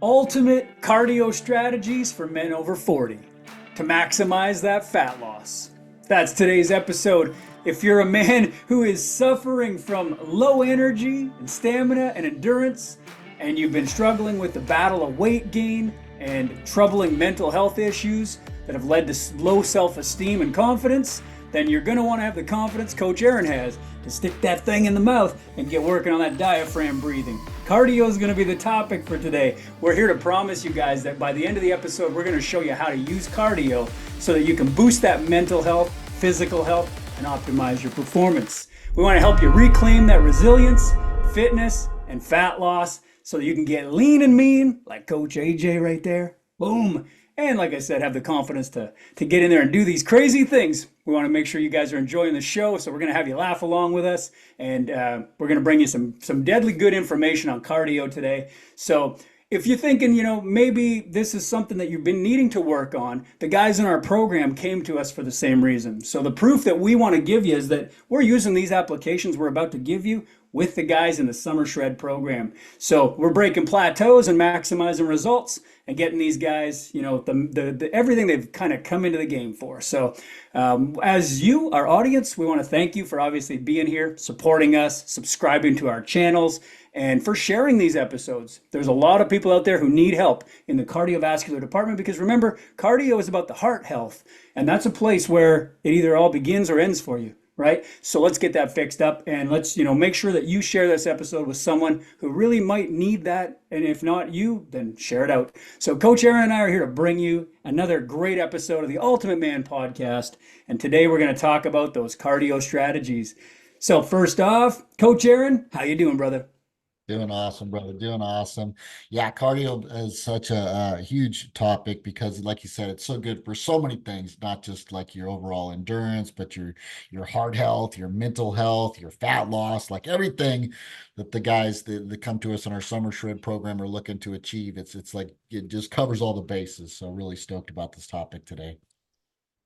Ultimate cardio strategies for men over 40 to maximize that fat loss. That's today's episode. If you're a man who is suffering from low energy and stamina and endurance, and you've been struggling with the battle of weight gain and troubling mental health issues that have led to low self-esteem and confidence, then you're going to want to have the confidence Coach Aaron has to stick that thing in the mouth and get working on that diaphragm breathing. Cardio is going to be the topic for today. We're here to promise you guys that by the end of the episode, we're going to show you how to use cardio so that you can boost that mental health, physical health, and optimize your performance. We want to help you reclaim that resilience, fitness, and fat loss so that you can get lean and mean like Coach AJ right there. Boom. And like I said, have the confidence to get in there and do these crazy things. We want to make sure you guys are enjoying the show, so we're going to have you laugh along with us, and we're going to bring you some deadly good information on cardio today. So if you're thinking, maybe this is something that you've been needing to work on, the guys in our program came to us for the same reason. So the proof that we want to give you is that we're using these applications we're about to give you with the guys in the Summer Shred program. So we're breaking plateaus and maximizing results and getting these guys, the everything they've kind of come into the game for. So as you, our audience, we want to thank you for obviously being here, supporting us, subscribing to our channels, and for sharing these episodes. There's a lot of people out there who need help in the cardiovascular department because remember, cardio is about the heart health, and that's a place where it either all begins or ends for you. Right? So let's get that fixed up, and let's, make sure that you share this episode with someone who really might need that. And if not you, then share it out. So Coach Aaron and I are here to bring you another great episode of the Ultimate Man podcast. And today we're going to talk about those cardio strategies. So first off, Coach Aaron, how you doing, brother? Doing awesome, brother. Doing awesome. Yeah, cardio is such a huge topic because, like you said, it's so good for so many things, not just like your overall endurance, but your heart health, your mental health, your fat loss, like everything that the guys that come to us in our Summer Shred program are looking to achieve. It's like it just covers all the bases. So really stoked about this topic today.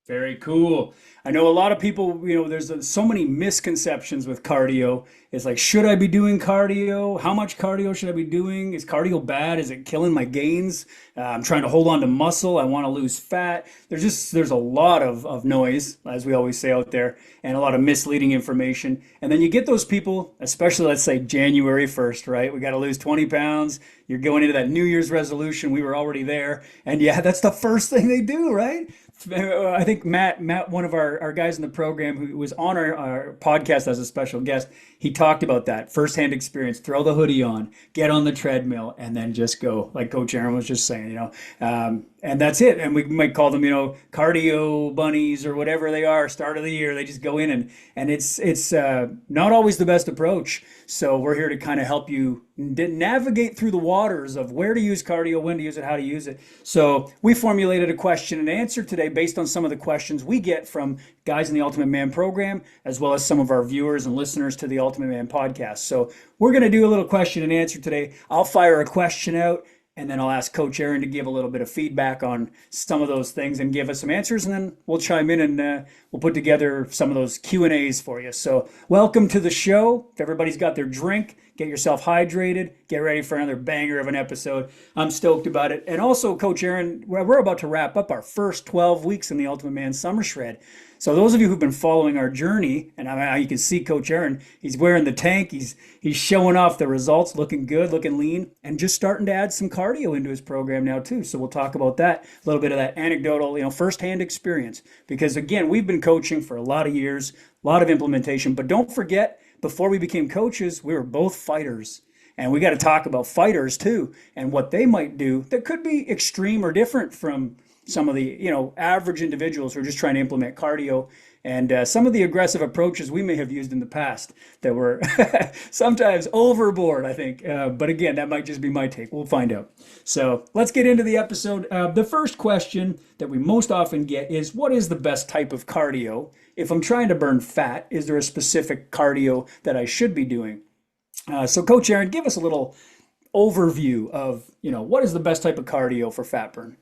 Very cool. I know a lot of people, there's so many misconceptions with cardio. It's like, should I be doing cardio? How much cardio should I be doing? Is cardio bad? Is it killing my gains? I'm trying to hold on to muscle. I want to lose fat. There's a lot of noise, as we always say out there, and a lot of misleading information. And then you get those people, especially let's say January 1st, right? We got to lose 20 pounds. You're going into that New Year's resolution. We were already there. And yeah, that's the first thing they do, right? I think Matt, one of our guys in the program who was on our podcast as a special guest, he talked about that firsthand experience. Throw the hoodie on, get on the treadmill, and then just go, like Coach Aaron was just saying, and that's it. And we might call them, cardio bunnies or whatever they are. Start of the year, they just go in and it's not always the best approach. So we're here to kind of help you navigate through the waters of where to use cardio, when to use it, how to use it. So we formulated a question and answer today based on some of the questions we get from guys in the Ultimate Man program, as well as some of our viewers and listeners to the Ultimate Man podcast. So we're going to do a little question and answer today. I'll fire a question out, and then I'll ask Coach Aaron to give a little bit of feedback on some of those things and give us some answers, and then we'll chime in and we'll put together some of those Q&As for you. So welcome to the show. If everybody's got their drink, get yourself hydrated, get ready for another banger of an episode. I'm stoked about it. And also, Coach Aaron, we're about to wrap up our first 12 weeks in the Ultimate Man Summer Shred. So those of you who've been following our journey, and you can see Coach Aaron, he's wearing the tank, he's showing off the results, looking good, looking lean, and just starting to add some cardio into his program now too. So we'll talk about that, a little bit of that anecdotal, firsthand experience. Because again, we've been coaching for a lot of years, a lot of implementation, but don't forget, before we became coaches, we were both fighters. And we got to talk about fighters too, and what they might do that could be extreme or different from some of the average individuals who are just trying to implement cardio, and some of the aggressive approaches we may have used in the past that were sometimes overboard, I think. But again, that might just be my take. We'll find out. So let's get into the episode. The first question that we most often get is, what is the best type of cardio? If I'm trying to burn fat, is there a specific cardio that I should be doing? So Coach Aaron, give us a little overview of, what is the best type of cardio for fat burn?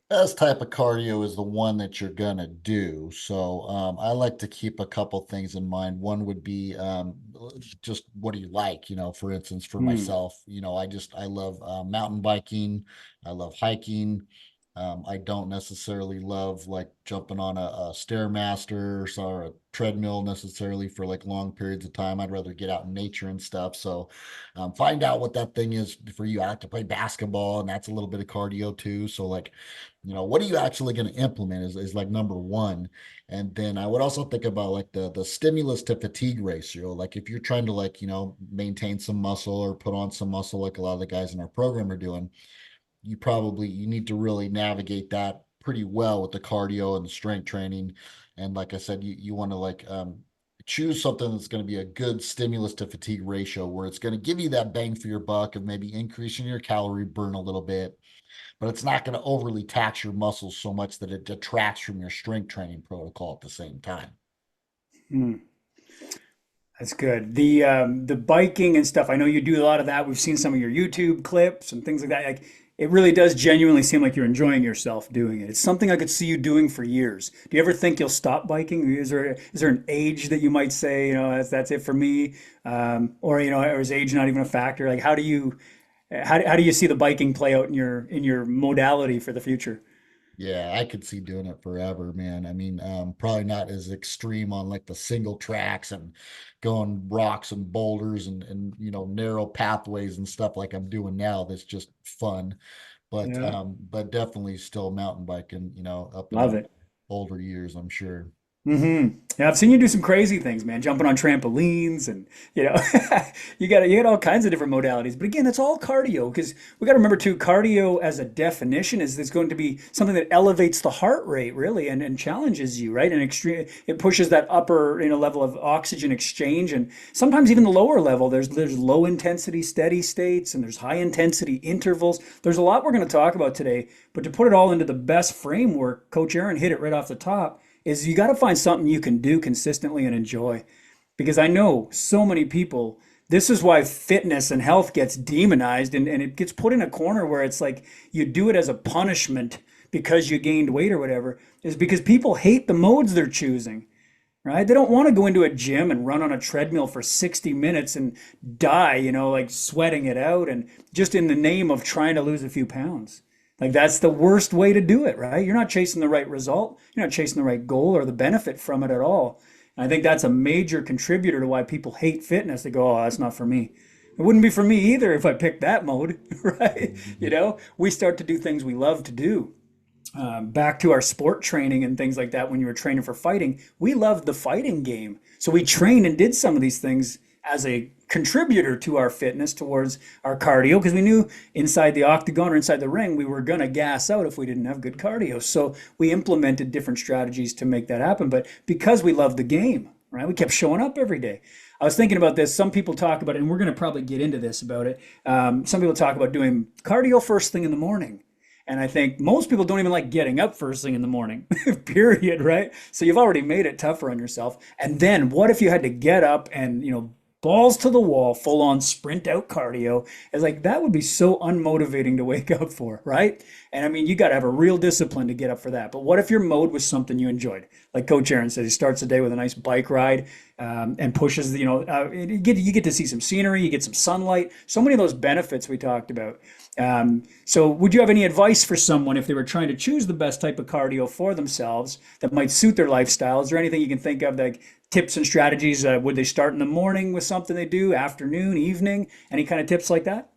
Best type of cardio is the one that you're gonna do. So I like to keep a couple things in mind. One would be just what do you like? For instance, for Hmm. myself, I love mountain biking. I love hiking. I don't necessarily love like jumping on a stairmaster or a treadmill necessarily for like long periods of time. I'd rather get out in nature and stuff. So find out what that thing is for you. I like to play basketball, and that's a little bit of cardio too. So like what are you actually going to implement is like number one. And then I would also think about like the stimulus to fatigue ratio. Like if you're trying to like, maintain some muscle or put on some muscle, like a lot of the guys in our program are doing, you need to really navigate that pretty well with the cardio and the strength training. And like I said, you want to like choose something that's going to be a good stimulus to fatigue ratio where it's going to give you that bang for your buck of maybe increasing your calorie burn a little bit, but it's not going to overly tax your muscles so much that it detracts from your strength training protocol at the same time. Hmm. That's good. The biking and stuff. I know you do a lot of that. We've seen some of your YouTube clips and things like that. Like it really does genuinely seem like you're enjoying yourself doing it. It's something I could see you doing for years. Do you ever think you'll stop biking? Is there an age that you might say, that's it for me, or or is age not even a factor? Like how do you see the biking play out in your modality for the future? Yeah, I could see doing it forever, man. I mean, probably not as extreme on like the single tracks and going rocks and boulders and narrow pathways and stuff like I'm doing now. That's just fun. Yeah, But definitely still mountain biking, up in love the it. older years, I'm sure. Yeah, I've seen you do some crazy things, man. Jumping on trampolines and you know, you got all kinds of different modalities. But again, that's all cardio because we got to remember too, cardio as a definition is going to be something that elevates the heart rate really and challenges you, right? And extreme it pushes that upper, level of oxygen exchange and sometimes even the lower level. There's low intensity steady states and there's high intensity intervals. There's a lot we're going to talk about today, but to put it all into the best framework, Coach Aaron hit it right off the top is you got to find something you can do consistently and enjoy. Because I know so many people, this is why fitness and health gets demonized and it gets put in a corner where it's like you do it as a punishment because you gained weight or whatever, is because people hate the modes they're choosing, right? They don't want to go into a gym and run on a treadmill for 60 minutes and die, like sweating it out and just in the name of trying to lose a few pounds. Like that's the worst way to do it, right? You're not chasing the right result. You're not chasing the right goal or the benefit from it at all. And I think that's a major contributor to why people hate fitness. They go, "Oh, that's not for me." It wouldn't be for me either if I picked that mode, right? Mhm. We start to do things we love to do. Back to our sport training and things like that when you were training for fighting, we loved the fighting game. So we trained and did some of these things as a contributor to our fitness towards our cardio because we knew inside the octagon or inside the ring we were going to gas out if we didn't have good cardio. So we implemented different strategies to make that happen. But because we loved the game, right, we kept showing up every day. I was thinking about this. Some people talk about it, and we're going to probably get into this about it. Some people talk about doing cardio first thing in the morning. And I think most people don't even like getting up first thing in the morning, period, right? So you've already made it tougher on yourself. And then what if you had to get up and, balls to the wall, full on sprint out cardio? It's like that would be so unmotivating to wake up for, right? And I mean, you got to have a real discipline to get up for that. But what if your mode was something you enjoyed? Like Coach Aaron says, he starts the day with a nice bike ride and pushes, you get to see some scenery, you get some sunlight, so many of those benefits we talked about. So, would you have any advice for someone if they were trying to choose the best type of cardio for themselves that might suit their lifestyle? Is there anything you can think of, like tips and strategies? Would they start in the morning with something they do, afternoon, evening? Any kind of tips like that?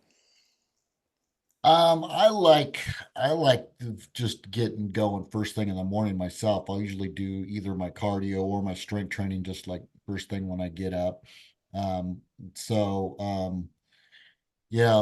I like just getting going first thing in the morning myself. I'll usually do either my cardio or my strength training just like first thing when I get up. Um, so yeah,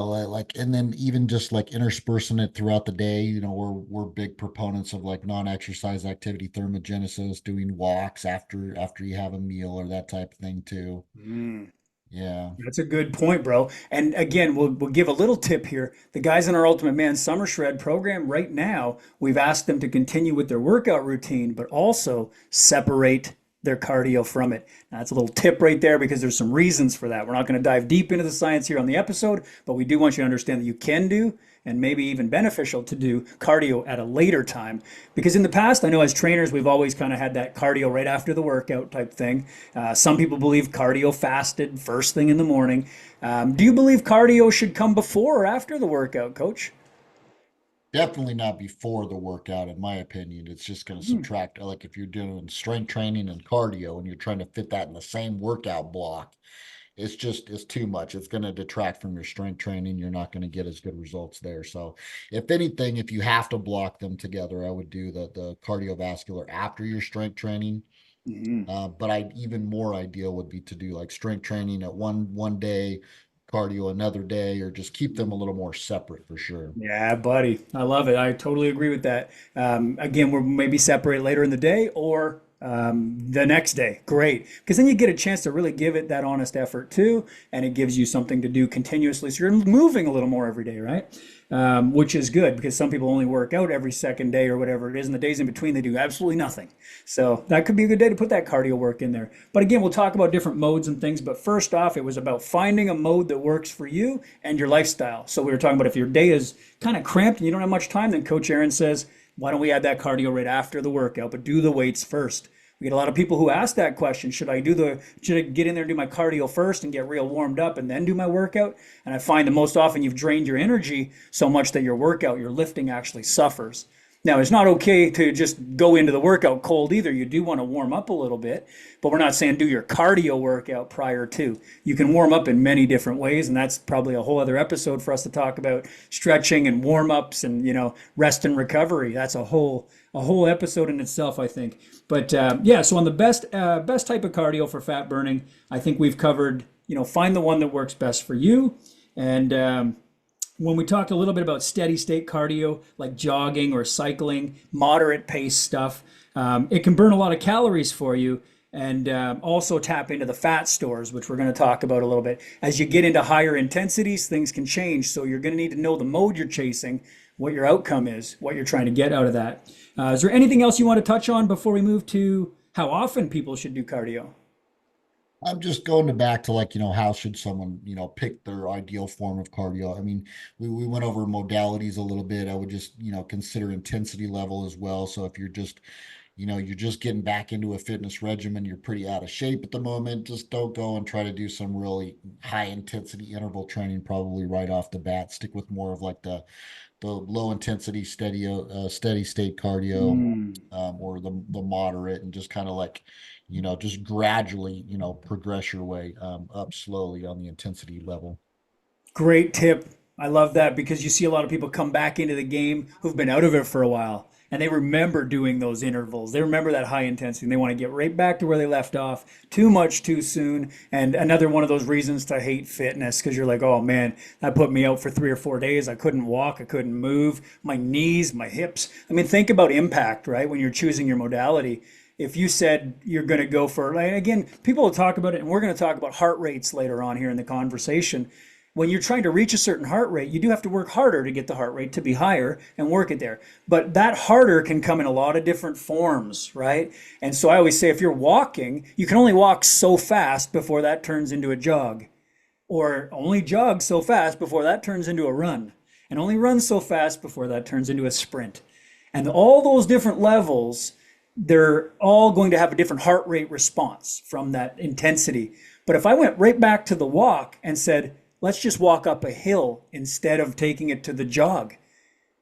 and then even just like interspersing it throughout the day, we're big proponents of like non-exercise activity thermogenesis, doing walks after you have a meal or that type of thing too. Mm. Yeah. That's a good point, bro. And again, we'll give a little tip here. The guys in our Ultimate Man Summer Shred program right now, we've asked them to continue with their workout routine, but also separate their cardio from it. Now, that's a little tip right there because there's some reasons for that. We're not going to dive deep into the science here on the episode, but we do want you to understand that you can do and maybe even beneficial to do cardio at a later time. Because in the past, I know as trainers, we've always kind of had that cardio right after the workout type thing. Some people believe cardio fasted first thing in the morning. Do you believe cardio should come before or after the workout, coach? Definitely not before the workout, in my opinion. It's just going to Hmm. subtract. Like if you're doing strength training and cardio and you're trying to fit that in the same workout block, it's too much. It's going to detract from your strength training. You're not going to get as good results there. So, if anything, if you have to block them together, I would do the cardiovascular after your strength training. Mhm. But I even more ideal would be to do like strength training at one day, cardio another day, or just keep them a little more separate for sure. Yeah, buddy. I love it. I totally agree with that. Again, we're maybe separate later in the day or the next day. Great. Because then you get a chance to really give it that honest effort too, and it gives you something to do continuously. So you're moving a little more every day, right? Which is good because some people only work out every second day or whatever it is, and the days in between they do absolutely nothing. So that could be a good day to put that cardio work in there. But again, we'll talk about different modes and things. But first off, it was about finding a mode that works for you and your lifestyle. So we were talking about if your day is kind of cramped and you don't have much time, then Coach Aaron says, why don't we add that cardio right after the workout, but do the weights first. We get a lot of people who ask that question. Should I get in there and do my cardio first and get real warmed up and then do my workout? And I find that most often you've drained your energy so much that your workout, your lifting actually suffers. Now, it's not okay to just go into the workout cold either. You do want to warm up a little bit, but we're not saying do your cardio workout prior to. You can warm up in many different ways, and that's probably a whole other episode for us to talk about stretching and warm ups and rest and recovery. That's a whole episode in itself, I think. But yeah, so on the best type of cardio for fat burning, I think we've covered. Find the one that works best for you, and when we talked a little bit about steady state cardio, like jogging or cycling, moderate pace stuff, it can burn a lot of calories for you and also tap into the fat stores, which we're going to talk about a little bit. As you get into higher intensities, things can change. So you're going to need to know the mode you're chasing, what your outcome is, what you're trying to get out of that. Is there anything else you want to touch on before we move to how often people should do cardio? I'm just going back to like, how should someone, pick their ideal form of cardio? I mean, we went over modalities a little bit. I would just, consider intensity level as well. So if you're just getting back into a fitness regimen, you're pretty out of shape at the moment, just don't go and try to do some really high intensity interval training probably right off the bat. Stick with more of like the low intensity steady state cardio, Mm. or the moderate, and just kind of like just gradually progress your way up slowly on the intensity level. Great tip. I love that because you see a lot of people come back into the game who've been out of it for a while and they remember doing those intervals. They remember that high intensity and they want to get right back to where they left off too much too soon. And another one of those reasons to hate fitness because you're like, oh man, that put me out for 3 or 4 days. I couldn't walk, I couldn't move, my knees, my hips. I mean, think about impact, right? When you're choosing your modality. If you said you're going to go for, like, again, people will talk about it, and we're going to talk about heart rates later on here in the conversation. When you're trying to reach a certain heart rate, you do have to work harder to get the heart rate to be higher and work it there. But that harder can come in a lot of different forms, right? And so I always say if you're walking, you can only walk so fast before that turns into a jog, or only jog so fast before that turns into a run, and only run so fast before that turns into a sprint. And all those different levels, they're all going to have a different heart rate response from that intensity. But if I went right back to the walk and said, let's just walk up a hill instead of taking it to the jog.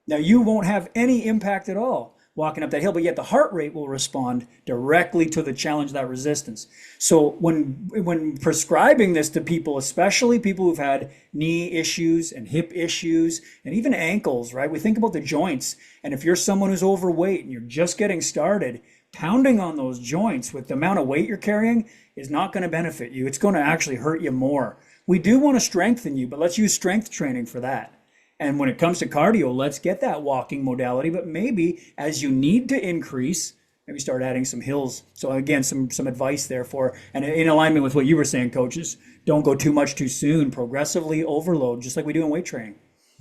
Now you won't have any impact at all walking up that hill, but yet the heart rate will respond directly to the challenge, that resistance. So when prescribing this to people, especially people who've had knee issues and hip issues and even ankles, right? We think about the joints. And if you're someone who's overweight and you're just getting started, pounding on those joints with the amount of weight you're carrying is not going to benefit you. It's going to actually hurt you more. We do want to strengthen you, but let's use strength training for that. And when it comes to cardio, let's get that walking modality, but maybe as you need to increase, maybe start adding some hills. So again, some advice there for, and in alignment with what you were saying, coaches, don't go too much too soon, progressively overload, just like we do in weight training.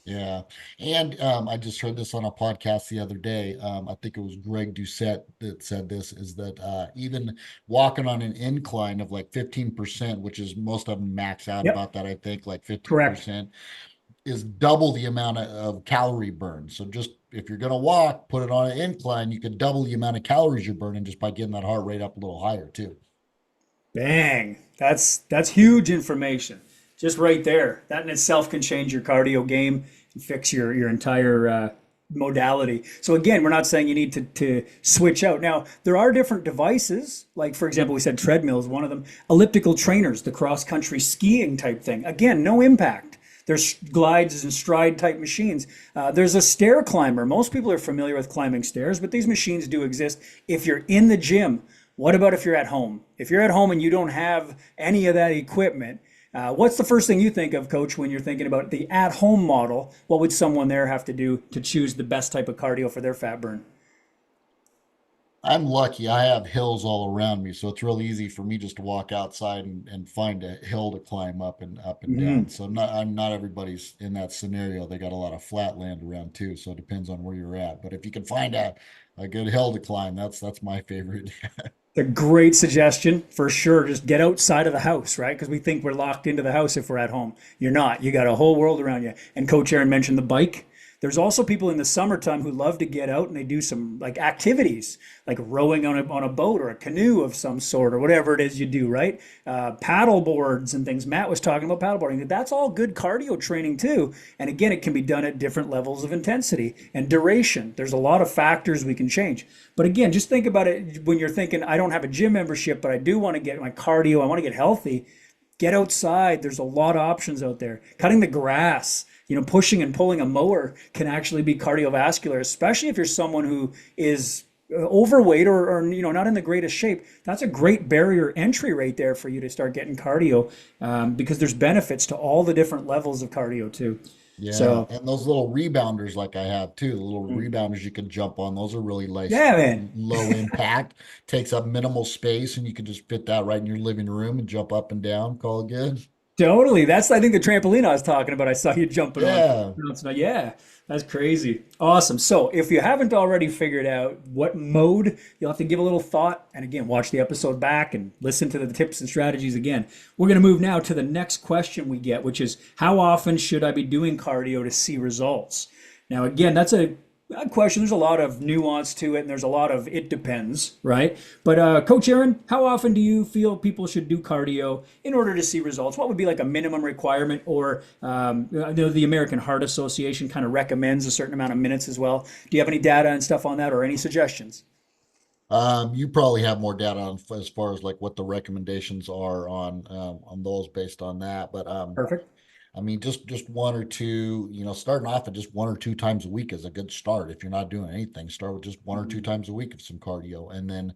Yeah. And I just heard this on a podcast the other day. I think it was Greg Doucette that said this, is that even walking on an incline of like 15%, which is most of them max out Yep, about that, I think, like correct. 15%, is double the amount of calorie burn. So just if you're going to walk, put it on an incline, you could double the amount of calories you're burning just by getting that heart rate up a little higher too. Bang. That's huge information. Just right there. That in itself can change your cardio game and fix your entire modality. So again, we're not saying you need to switch out. Now, there are different devices, like for example, we said treadmill is one of them, elliptical trainers, the cross-country skiing type thing. Again, no impact. There's glides and stride type machines. There's a stair climber. Most people are familiar with climbing stairs, but these machines do exist if you're in the gym. What about if you're at home? If you're at home and you don't have any of that equipment, what's the first thing you think of, Coach, when you're thinking about the at-home model? What would someone there have to do to choose the best type of cardio for their fat burn? I'm lucky. I have hills all around me, so it's real easy for me just to walk outside and find a hill to climb up and down. Mhm. So not everybody's in that scenario. They got a lot of flat land around too, so it depends on where you're at. But if you can find a good hill to climb, that's my favorite. A great suggestion for sure. Just get outside of the house, right? Because we think we're locked into the house if we're at home. You're not. You got a whole world around you. And Coach Aaron mentioned the bike. There's also people in the summertime who love to get out and they do some like activities, like rowing on a boat or a canoe of some sort or whatever it is you do, right? Paddle boards and things. Matt was talking about paddleboarding. That's all good cardio training too. And again, it can be done at different levels of intensity and duration. There's a lot of factors we can change. But again, just think about it when you're thinking, I don't have a gym membership, but I do want to get my cardio, I want to get healthy. Get outside. There's a lot of options out there. Cutting the grass, pushing and pulling a mower can actually be cardiovascular, especially if you're someone who is overweight or not in the greatest shape. That's a great barrier entry right there for you to start getting cardio, because there's benefits to all the different levels of cardio too. Yeah, So and those little rebounders like I have too, the little rebounders you can jump on, those are really nice, yeah, man. low impact, takes up minimal space, and you can just fit that right in your living room and jump up and down, call it good. Totally. That's, I think, the trampoline I was talking about. I saw you jumping on. Yeah. Yeah, that's crazy. Awesome. So, if you haven't already figured out what mode, you'll have to give a little thought. And again, watch the episode back and listen to the tips and strategies again. We're going to move now to the next question we get, which is how often should I be doing cardio to see results? Now, again, that's a question. There's a lot of nuance to it, and there's a lot of it depends, right? But Coach Aaron, how often do you feel people should do cardio in order to see results? What would be like a minimum requirement? Or I know the American Heart Association kind of recommends a certain amount of minutes as well. Do you have any data and stuff on that, or any suggestions? You probably have more data on as far as like what the recommendations are on those based on that. But Perfect. I mean, just one or two, starting off at just one or two times a week is a good start. If you're not doing anything, start with just one or two Mhm. times a week of some cardio. And then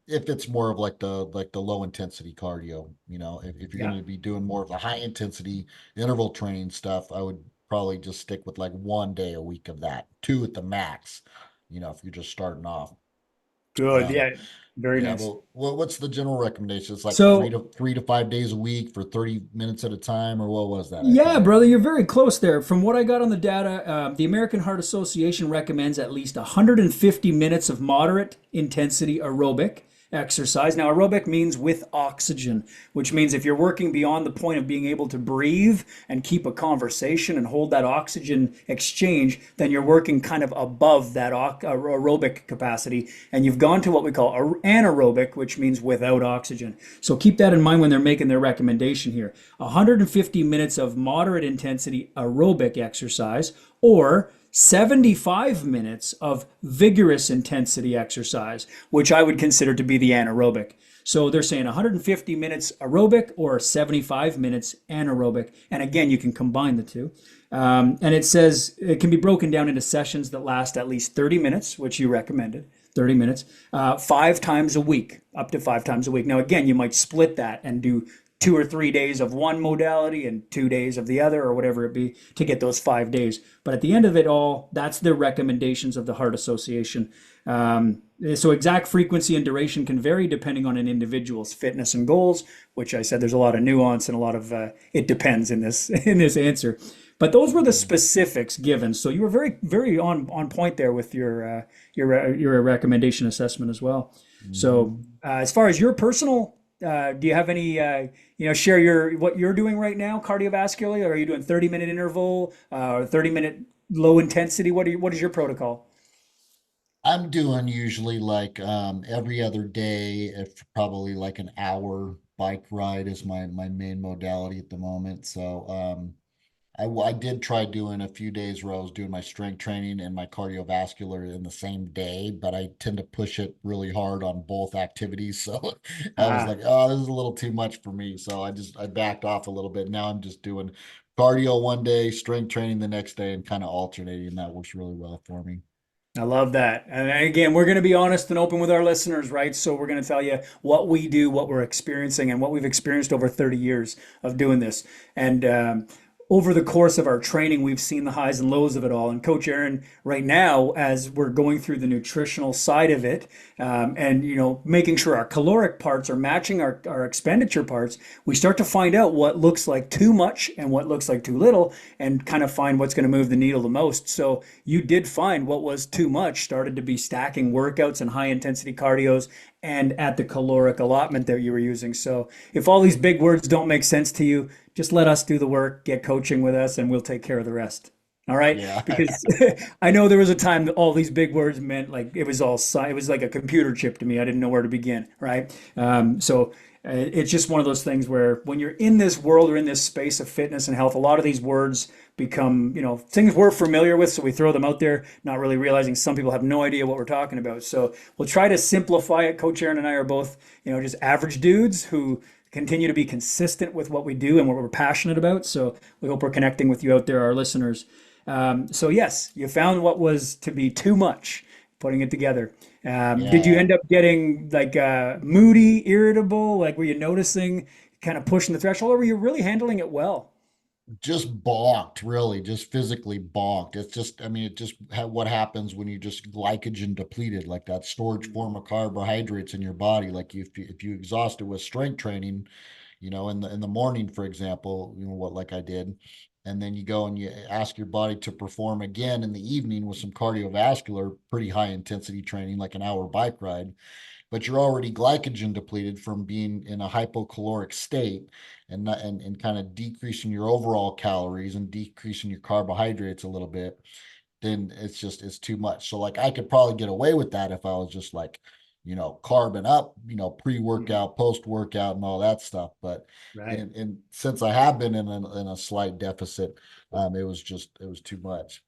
if it's more of like the low intensity cardio, if you're Yeah. going to be doing more of the high intensity interval training stuff, I would probably just stick with like 1 day a week of that, two at the max, if you're just starting off. Good. Um, Yeah. Very yeah, nice. but what's the general recommendation? It's like three So to 3 to 5 days a week for 30 minutes at a time, or what was that? I yeah, think. brother, you're very close there. From what I got on the data, the American Heart Association recommends at least 150 minutes of moderate intensity aerobic exercise. Now, aerobic means with oxygen, which means if you're working beyond the point of being able to breathe and keep a conversation and hold that oxygen exchange, then you're working kind of above that aerobic capacity. And you've gone to what we call anaerobic, which means without oxygen. So keep that in mind when they're making their recommendation here. 150 minutes of moderate intensity aerobic exercise, or 75 minutes of vigorous intensity exercise, which I would consider to be the anaerobic. So they're saying 150 minutes aerobic or 75 minutes anaerobic. And again, you can combine the two. And it says it can be broken down into sessions that last at least 30 minutes, which you recommended. 30 minutes, 5 times a week, up to 5 times a week. Now, again, you might split that and do 2 or 3 days of one modality and 2 days of the other, or whatever it be, to get those 5 days. But at the end of it all, that's the recommendations of the Heart Association. So exact frequency and duration can vary depending on an individual's fitness and goals, which I said there's a lot of nuance and a lot of it depends in this in this answer. But those were the specifics given. So you were very very on point there with your recommendation assessment as well. So Mhm. as far as your personal, do you have any share your what you're doing right now cardiovascularly? Or are you doing 30-minute interval or 30-minute low intensity? What is your protocol? I'm doing usually like every other day, if probably like an hour bike ride is my main modality at the moment. So I did try doing a few days where I was doing my strength training and my cardiovascular in the same day, but I tend to push it really hard on both activities. So I was Ah, like, oh, this is a little too much for me. So I backed off a little bit. Now I'm just doing cardio one day, strength training the next day, and kind of alternating. That works really well for me. I love that. And again, we're going to be honest and open with our listeners, right? So we're going to tell you what we do, what we're experiencing, and what we've experienced over 30 years of doing this. And over the course of our training, we've seen the highs and lows of it all. And Coach Aaron, right now, as we're going through the nutritional side of it, and making sure our caloric parts are matching our expenditure parts, we start to find out what looks like too much and what looks like too little, and kind of find what's going to move the needle the most. So you did find what was too much started to be stacking workouts and high intensity cardios and at the caloric allotment that you were using. So if all these big words don't make sense to you, just let us do the work, get coaching with us, and we'll take care of the rest. All right? Yeah. Because I know there was a time that all these big words meant like it was it was like a computer chip to me. I didn't know where to begin, right? So it's just one of those things where when you're in this world or in this space of fitness and health, a lot of these words become, things we're familiar with, so we throw them out there, not really realizing some people have no idea what we're talking about. So we'll try to simplify it. Coach Aaron and I are both, just average dudes who continue to be consistent with what we do and what we're passionate about. So we hope we're connecting with you out there, our listeners. So yes, you found what was to be too much, putting it together. Did you Yeah. end up getting like moody, irritable? Like were you noticing kind of pushing the threshold, or were you really handling it well? Just balked, really, just physically balked. It's just, I mean, it just what happens when you just glycogen depleted, like that storage form of carbohydrates in your body. Like if you exhaust it with strength training, in the morning, for example, what like I did, and then you go and you ask your body to perform again in the evening with some cardiovascular, pretty high intensity training, like an hour bike ride, but you're already glycogen depleted from being in a hypocaloric state and kind of decreasing your overall calories and decreasing your carbohydrates a little bit, then it's too much. So like I could probably get away with that if I was just like, carbon up, Mhm. pre-workout, post-workout and all that stuff. But Right. and since I have been in a slight deficit, it was too much.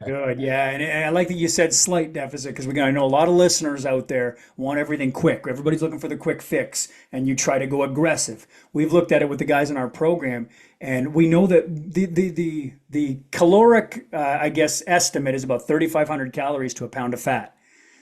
Good, yeah, and I like that you said slight deficit because I know a lot of listeners out there want everything quick. Everybody's looking for the quick fix, and you try to go aggressive. We've looked at it with the guys in our program, and we know that the caloric, I guess, estimate is about 3,500 calories to a pound of fat.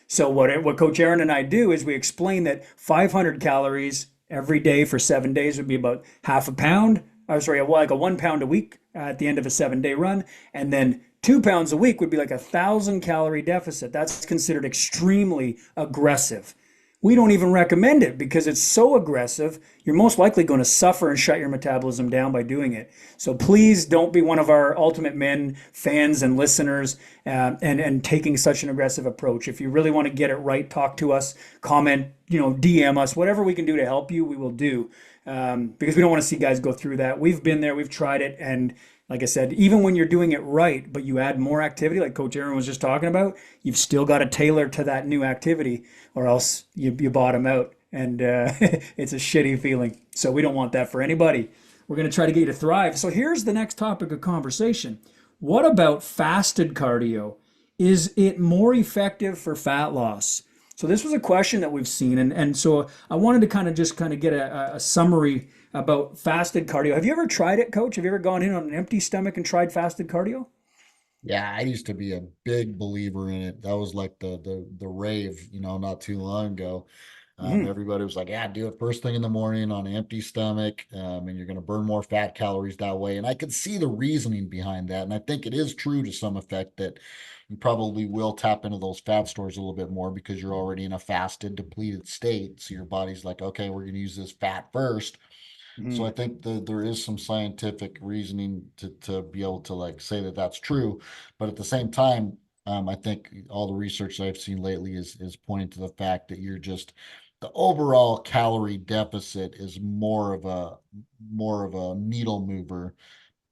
So what Coach Aaron and I do is we explain that 500 calories every day for 7 days would be about half a pound. Or sorry, like a 1 pound a week at the end of a 7 day run, and then 2 pounds a week would be like 1,000 calorie deficit. That's considered extremely aggressive. We don't even recommend it because it's so aggressive. You're most likely going to suffer and shut your metabolism down by doing it. So please don't be one of our Ultimate Men fans and listeners and taking such an aggressive approach. If you really want to get it right, talk to us, comment, DM us, whatever we can do to help you, we will do. Because we don't want to see guys go through that. We've been there, we've tried it, and like I said, even when you're doing it right, but you add more activity, like Coach Aaron was just talking about, you've still got to tailor to that new activity, or else you bottom out, and it's a shitty feeling. So we don't want that for anybody. We're going to try to get you to thrive. So here's the next topic of conversation. What about fasted cardio? Is it more effective for fat loss? So this was a question that we've seen, and so I wanted to kind of get a summary about fasted cardio. Have you ever tried it, Coach? Have you ever gone in on an empty stomach and tried fasted cardio? Yeah, I used to be a big believer in it. That was like the rave, not too long ago. Mhm. Everybody was like, yeah, do it first thing in the morning on an empty stomach, and you're going to burn more fat calories that way. And I could see the reasoning behind that. And I think it is true to some effect that you probably will tap into those fat stores a little bit more because you're already in a fasted, depleted state. So your body's like, okay, we're going to use this fat first. So I Mhm. think there is some scientific reasoning to be able to like say that that's true, but at the same time, I think all the research that I've seen lately is pointing to the fact that you're just the overall calorie deficit is more of a needle mover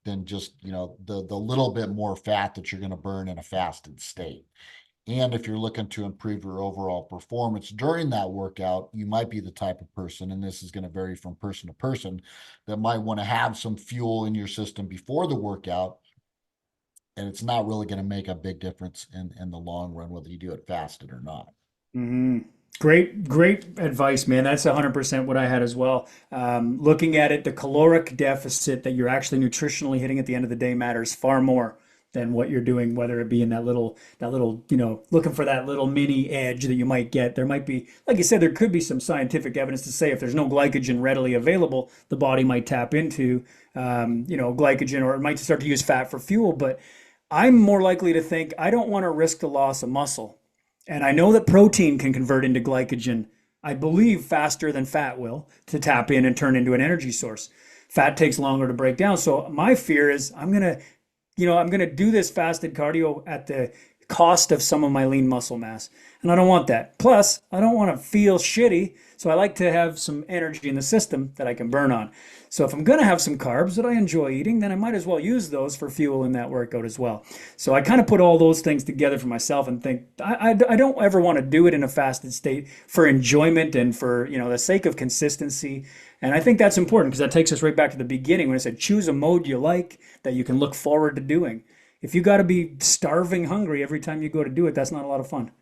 than just the little bit more fat that you're going to burn in a fasted state. And if you're looking to improve your overall performance during that workout, you might be the type of person, and this is going to vary from person to person, that might want to have some fuel in your system before the workout. And it's not really going to make a big difference in the long run, whether you do it fasted or not. Hmm. Great advice, man. That's 100% what I had as well. Looking at it, the caloric deficit that you're actually nutritionally hitting at the end of the day matters far more than what you're doing, whether it be in that little, looking for that little mini edge that you might get. There might be, like you said, there could be some scientific evidence to say if there's no glycogen readily available, the body might tap into, glycogen, or it might start to use fat for fuel. But I'm more likely to think I don't want to risk the loss of muscle. And I know that protein can convert into glycogen, I believe, faster than fat will to tap in and turn into an energy source. Fat takes longer to break down. So my fear is I'm gonna do this fasted cardio at the cost of some of my lean muscle mass. And I don't want that. Plus, I don't want to feel shitty. So I like to have some energy in the system that I can burn on. So if I'm going to have some carbs that I enjoy eating, then I might as well use those for fuel in that workout as well. So I kind of put all those things together for myself and think I don't ever want to do it in a fasted state for enjoyment and for the sake of consistency. And I think that's important because that takes us right back to the beginning when I said choose a mode you like that you can look forward to doing. If you got to be starving hungry every time you go to do it, that's not a lot of fun,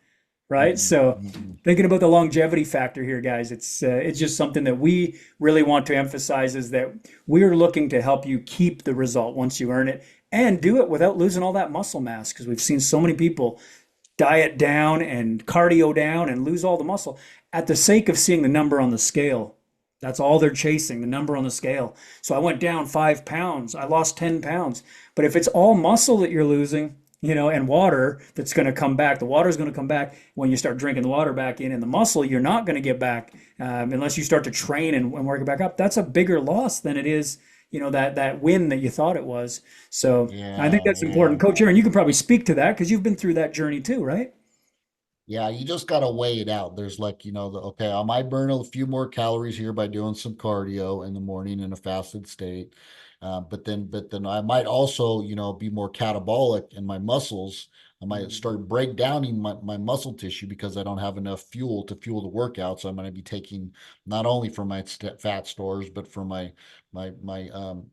right? Mm-mm, So mm-mm. thinking about the longevity factor here, guys, it's just something that we really want to emphasize is that we're looking to help you keep the result once you earn it and do it without losing all that muscle mass because we've seen so many people diet down and cardio down and lose all the muscle at the sake of seeing the number on the scale. That's all they're chasing, the number on the scale. So I went down 5 pounds, I lost 10 pounds. But if it's all muscle that you're losing, and water that's going to come back, the water is going to come back when you start drinking the water back in, and the muscle you're not going to get back unless you start to train and work it back up. That's a bigger loss than it is, that win that you thought it was. So I think Yeah, that's important. yeah. Coach Aaron, you can probably speak to that because you've been through that journey too, right? Yeah, you just got to weigh it out. There's like, okay, I might burn a few more calories here by doing some cardio in the morning in a fasted state. But then I might also, be more catabolic in my muscles. I might Mm. start breakdowning my muscle tissue because I don't have enough fuel to fuel the workout. So I'm going to be taking not only from my fat stores, but from my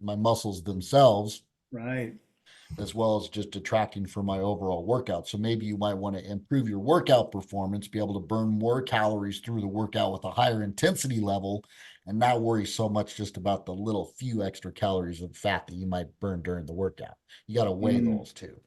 muscles themselves, Right. as well as just detracting from my overall workout. So maybe you might want to improve your workout performance, be able to burn more calories through the workout with a higher intensity level, and not worry so much just about the little few extra calories of fat that you might burn during the workout. You got to weigh Mm. those too.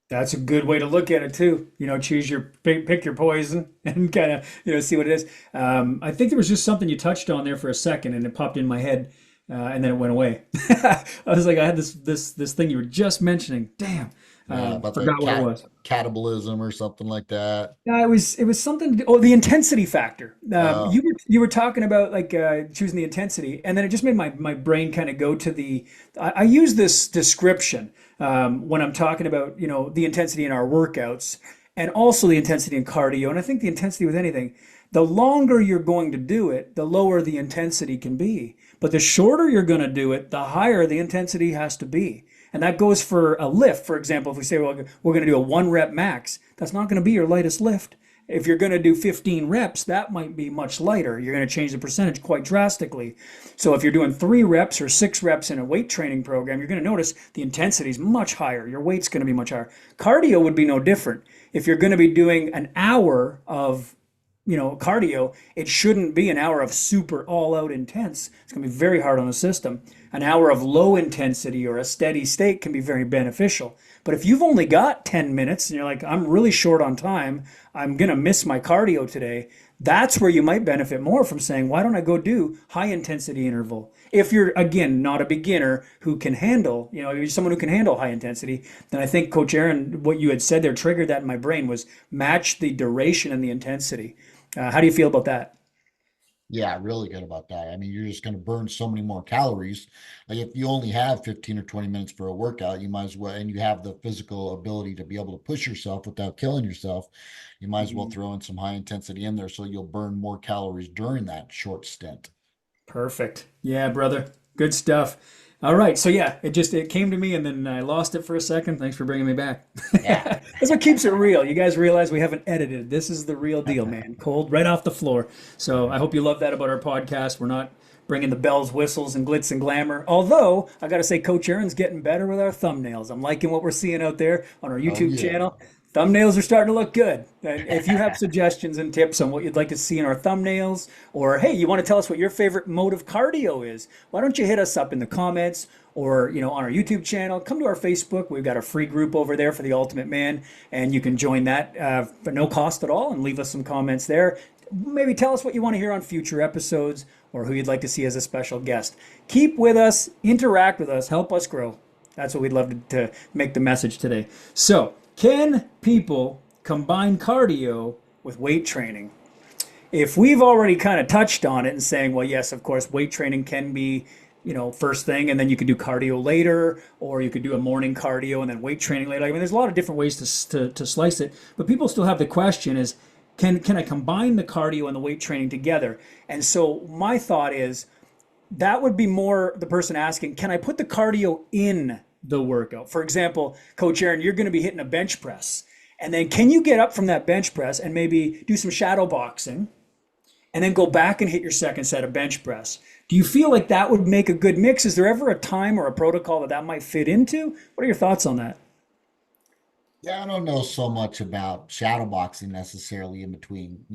That's a good way to look at it too. Choose your pick your poison and kind of see what it is. I think there was just something you touched on there for a second, and it popped in my head, and then it went away. I was like, I had this thing you were just mentioning. Damn, Yeah, about the forgot what it was. catabolism or something like that. Yeah, it was something. Oh, the intensity factor. Uh, You were talking about like choosing the intensity, and then it just made my brain kind of go to the. I use this description when I'm talking about the intensity in our workouts, and also the intensity in cardio. And I think the intensity with anything, the longer you're going to do it, the lower the intensity can be. But the shorter you're going to do it, the higher the intensity has to be. And that goes for a lift. For example, if we say, well, we're going to do a 1 rep max, that's not going to be your lightest lift. If you're going to do 15 reps, that might be much lighter. You're going to change the percentage quite drastically. So if you're doing 3 reps or 6 reps in a weight training program, you're going to notice the intensity is much higher. Your weight's going to be much higher. Cardio would be no different. If you're going to be doing an hour of cardio, it shouldn't be an hour of super all out intense. It's going to be very hard on the system. An hour of low intensity or a steady state can be very beneficial. But if you've only got 10 minutes and you're like, I'm really short on time, I'm going to miss my cardio today, That's where you might benefit more from saying, why don't I go do high intensity interval? If you're, again, not a beginner who can handle, you're someone who can handle high intensity, then I think Coach Aaron, what you had said there triggered that in my brain was match the duration and the intensity. How do you feel about that? Yeah, really good about that. I mean, you're just going to burn so many more calories. Like if you only have 15 or 20 minutes for a workout, you might as well, and you have the physical ability to be able to push yourself without killing yourself, you might as well Mhm. throw in some high intensity in there so you'll burn more calories during that short stint. Perfect. Yeah, brother. Good stuff. All right. So yeah, it came to me and then I lost it for a second. Thanks for bringing me back. Yeah. That's what keeps it real. You guys realize we haven't edited. This is the real deal, man. Cold right off the floor. So I hope you love that about our podcast. We're not bringing the bells, whistles, and glitz and glamour. Although I got to say, Coach Aaron's getting better with our thumbnails. I'm liking what we're seeing out there on our Oh YouTube yeah. channel. Thumbnails are starting to look good. And if you have suggestions and tips on what you'd like to see in our thumbnails, or hey, you want to tell us what your favorite mode of cardio is, why don't you hit us up in the comments or on our YouTube channel? Come to our Facebook. We've got a free group over there for the Ultimate Man, and you can join that for no cost at all and leave us some comments there. Maybe tell us what you want to hear on future episodes or who you'd like to see as a special guest. Keep with us, interact with us, help us grow. That's what we'd love to make the message today. So, can people combine cardio with weight training? If we've already kind of touched on it and saying, well, yes, of course, weight training can be, first thing, and then you could do cardio later, or you could do a morning cardio and then weight training later. I mean, there's a lot of different ways to slice it, but people still have the question is, can I combine the cardio and the weight training together? And so my thought is that would be more the person asking, can I put the cardio in the workout? For example, Coach Aaron, you're going to be hitting a bench press. And then can you get up from that bench press and maybe do some shadow boxing and then go back and hit your second set of bench press? Do you feel like that would make a good mix? Is there ever a time or a protocol that might fit into? What are your thoughts on that? Yeah, I don't know so much about shadow boxing necessarily in between,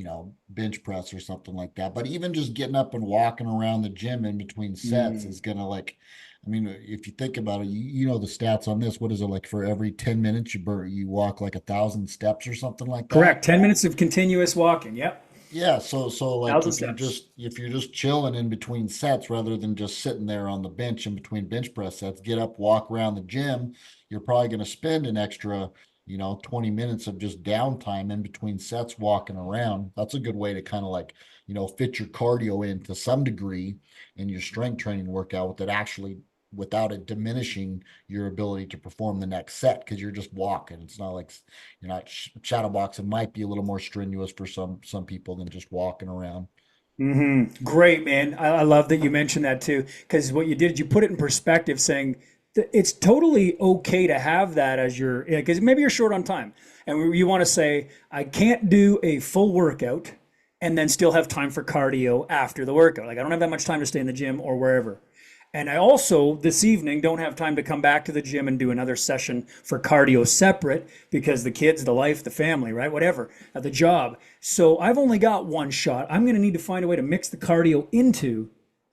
bench press or something like that. But even just getting up and walking around the gym in between sets Mm, is gonna I mean, if you think about it, you know the stats on this. What is it like for every 10 minutes you walk like 1,000 steps or something like correct. that? 10 minutes of continuous walking. Yep. Yeah, so like 1,000 if you're steps. just chilling in between sets rather than just sitting there on the bench in between bench press sets, get up, walk around the gym, you're probably going to spend an extra, 20 minutes of just downtime in between sets walking around. That's a good way to kind of fit your cardio in to some degree in your strength training workout with it actually without it diminishing your ability to perform the next set because you're just walking. It's not like you're not shadow boxing might be a little more strenuous for some people than just walking around. Great, man. I love that you mentioned that too, because what you did, you put it in perspective, saying that it's totally okay to have that as your, because maybe you're short on time, and you want to say, I can't do a full workout and then still have time for cardio after the workout. Like I don't have that much time to stay in the gym or wherever. And I also, this evening, don't have time to come back to the gym and do another session for cardio separate because the kids, the life, the family, right? Whatever, the job. So I've only got one shot. I'm going to need to find a way to mix the cardio into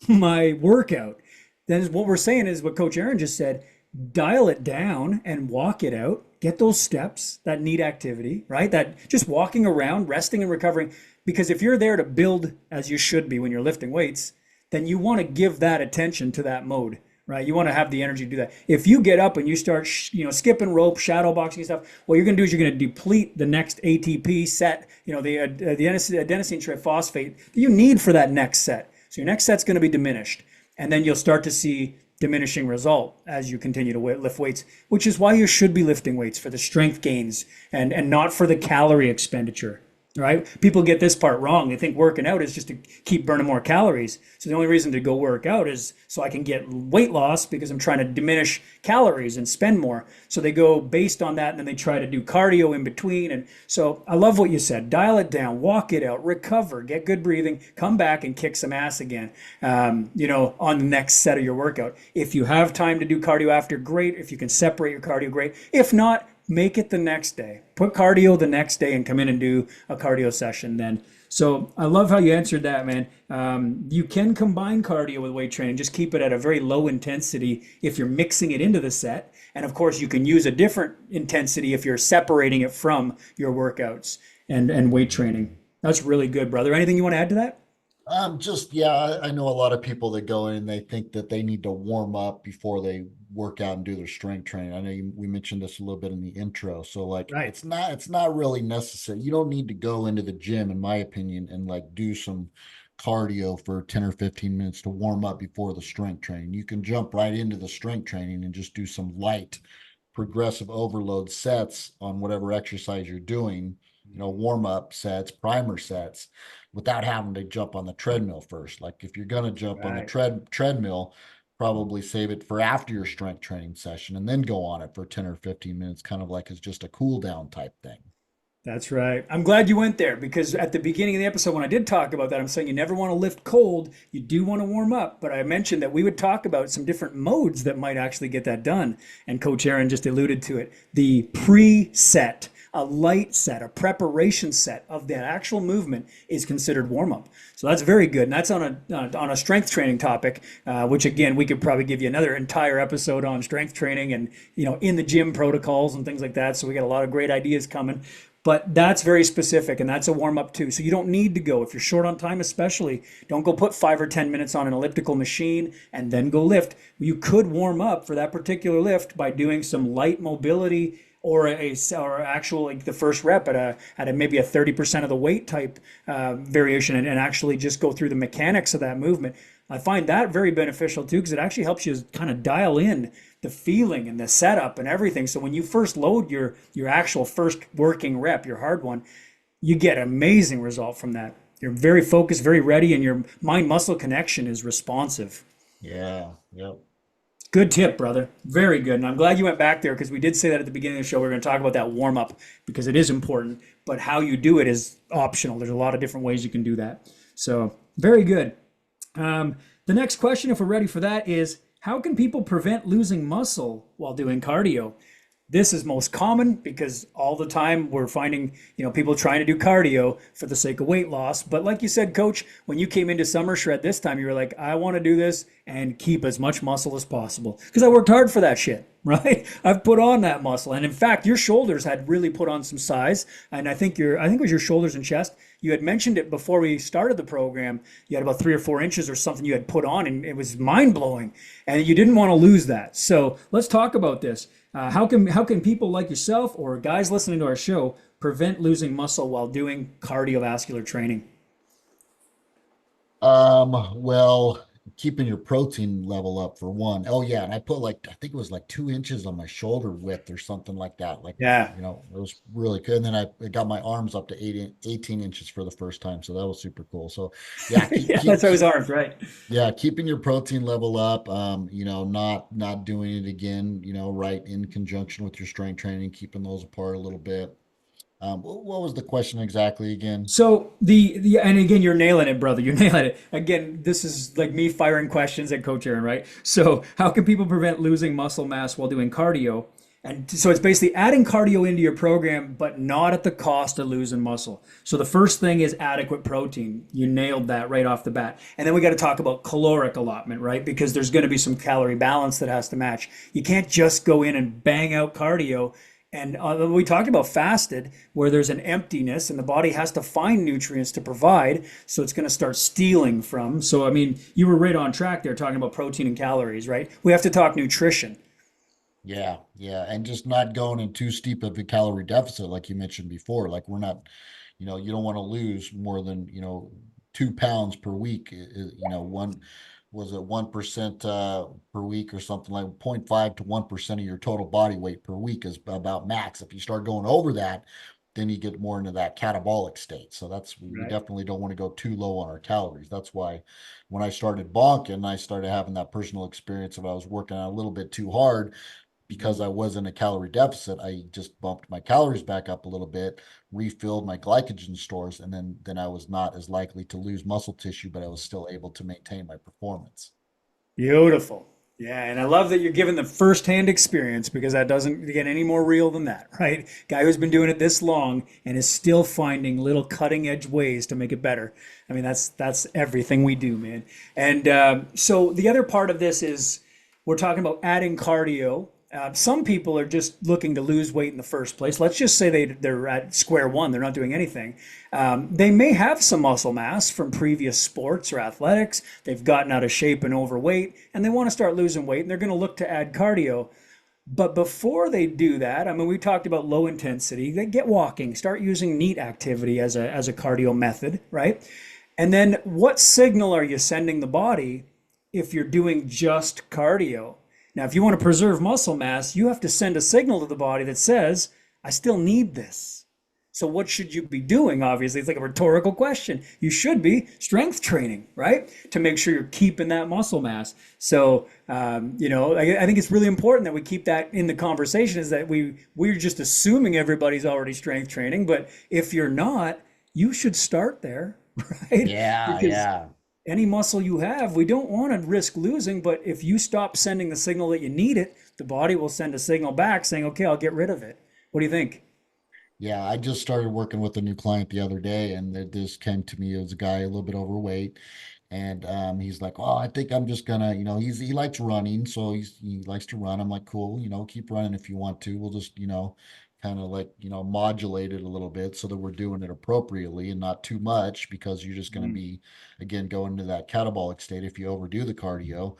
my workout. Then what we're saying is what Coach Aaron just said, dial it down and walk it out. Get those steps, that neat activity, right? That just walking around, resting and recovering. Because if you're there to build as you should be when you're lifting weights, then you want to give that attention to that mode, right? You want to have the energy to do that. If you get up and you start, skipping rope, shadow boxing stuff, what you're going to do is you're going to deplete the next ATP set, the adenosine triphosphate that you need for that next set. So your next set's going to be diminished, and then you'll start to see diminishing result as you continue to lift weights, which is why you should be lifting weights for the strength gains and not for the calorie expenditure. Right? People get this part wrong. They think working out is just to keep burning more calories. So the only reason to go work out is so I can get weight loss because I'm trying to diminish calories and spend more. So they go based on that and then they try to do cardio in between. And so I love what you said. Dial it down, walk it out, recover, get good breathing, come back and kick some ass again, on the next set of your workout. If you have time to do cardio after, great. If you can separate your cardio, great. If not, make it the next day. Put cardio the next day and come in and do a cardio session then. So I love how you answered that, man. You can combine cardio with weight training. Just keep it at a very low intensity if you're mixing it into the set. And of course, you can use a different intensity if you're separating it from your workouts and weight training. That's really good, brother. Anything you want to add to that? Just yeah, I know a lot of people that go in and they think that they need to warm up before they work out and do their strength training. I know we mentioned this a little bit in the intro. So like Right. it's not really necessary. You don't need to go into the gym, in my opinion, and like do some cardio for 10 or 15 minutes to warm up before the strength training. You can jump right into the strength training and just do some light progressive overload sets on whatever exercise you're doing, warm up sets, primer sets, without having to jump on the treadmill first. Like if you're going to jump on the Right. treadmill, probably save it for after your strength training session and then go on it for 10 or 15 minutes, kind of like as just a cool down type thing. That's right. I'm glad you went there because at the beginning of the episode, when I did talk about that, I'm saying you never want to lift cold. You do want to warm up. But I mentioned that we would talk about some different modes that might actually get that done. And Coach Aaron just alluded to it. The preset, a light set, a preparation set of the actual movement is considered warm up. So that's very good. And that's on a strength training topic, which again, we could probably give you another entire episode on strength training and, in the gym protocols and things like that. So we got a lot of great ideas coming. But that's very specific, and that's a warm up too. So you don't need to go, if you're short on time, especially, don't go put 5 or 10 minutes on an elliptical machine and then go lift. You could warm up for that particular lift by doing some light mobility or actual like the first rep at a maybe a 30% of the weight type variation and actually just go through the mechanics of that movement. I find that very beneficial too because it actually helps you kind of dial in the feeling and the setup and everything. So when you first load your actual first working rep, your hard one, you get amazing result from that. You're very focused, very ready, and your mind muscle connection is responsive. Yeah, yep. Good tip, brother. Very good. And I'm glad you went back there because we did say that at the beginning of the show. We're going to talk about that warm up because it is important, but how you do it is optional. There's a lot of different ways you can do that. So, very good. The next question, if we're ready for that, is how can people prevent losing muscle while doing cardio? This is most common because all the time we're finding, people trying to do cardio for the sake of weight loss. But like you said, coach, when you came into Summer Shred this time, you were like, I want to do this and keep as much muscle as possible because I worked hard for that shit, right? I've put on that muscle. And in fact, your shoulders had really put on some size. And I think it was your shoulders and chest. You had mentioned it before we started the program. You had about 3 or 4 inches or something you had put on, and it was mind blowing. And you didn't want to lose that. So let's talk about this. How can people like yourself or guys listening to our show prevent losing muscle while doing cardiovascular training? Well, keeping your protein level up for one. Oh yeah, and I put like I think it was like 2 inches on my shoulder width or something like that. Like, Yeah, it was really good. And then I got my arms up to 18 inches for the first time. So that was super cool. So yeah, yeah, that's always arms, right? yeah, keeping your protein level up, not doing it again, right in conjunction with your strength training, keeping those apart a little bit. What was the question exactly again? So the and again, you're nailing it, brother. You're nailing it. Again, this is like me firing questions at Coach Aaron, right? So how can people prevent losing muscle mass while doing cardio? And so it's basically adding cardio into your program, but not at the cost of losing muscle. So the first thing is adequate protein. You nailed that right off the bat. And then we got to talk about caloric allotment, right? Because there's going to be some calorie balance that has to match. You can't just go in and bang out cardio. And we talked about fasted, where there's an emptiness and the body has to find nutrients to provide. So it's going to start stealing from. So, I mean, you were right on track there talking about protein and calories, right? We have to talk nutrition. Yeah, yeah, and just not going in too steep of a calorie deficit, like you mentioned before. Like we're not, you don't want to lose more than 2 pounds per week. One was it 1% per week or something like 0.5 to 1% of your total body weight per week is about max. If you start going over that, then you get more into that catabolic state. So that's we Right. definitely don't want to go too low on our calories. That's why when I started bonking, I started having that personal experience of I was working out a little bit too hard because I was in a calorie deficit. I just bumped my calories back up a little bit, refilled my glycogen stores, and then I was not as likely to lose muscle tissue, but I was still able to maintain my performance. Beautiful. Yeah, and I love that you're giving the firsthand experience because that doesn't get any more real than that, right? Guy who's been doing it this long and is still finding little cutting edge ways to make it better. I mean, that's everything we do, man. And so the other part of this is we're talking about adding cardio Some people are just looking to lose weight in the first place. Let's just say they're at square one, they're not doing anything. They may have some muscle mass from previous sports or athletics. They've gotten out of shape and overweight, and they want to start losing weight, and they're going to look to add cardio. But before they do that, I mean, we talked about low intensity. They get walking, start using neat activity as a cardio method, right? And then what signal are you sending the body if you're doing just cardio? Now, if you want to preserve muscle mass, you have to send a signal to the body that says, I still need this. So what should you be doing? Obviously, it's like a rhetorical question. You should be strength training, right? To make sure you're keeping that muscle mass. So, I think it's really important that we keep that in the conversation, is that we're just assuming everybody's already strength training. But if you're not, you should start there, right? Yeah, Because yeah. any muscle you have, we don't want to risk losing. But if you stop sending the signal that you need it, the body will send a signal back saying, okay, I'll get rid of it. What do you think? Yeah, I just started working with a new client the other day, and this came to me as a guy a little bit overweight, and he's like, "Oh, I think I'm just gonna, he likes running, so he likes to run." I'm like, "Cool, keep running if you want to. We'll just, kind of like, modulate it a little bit so that we're doing it appropriately and not too much, because you're just going to Mm. be, again, going into that catabolic state if you overdo the cardio."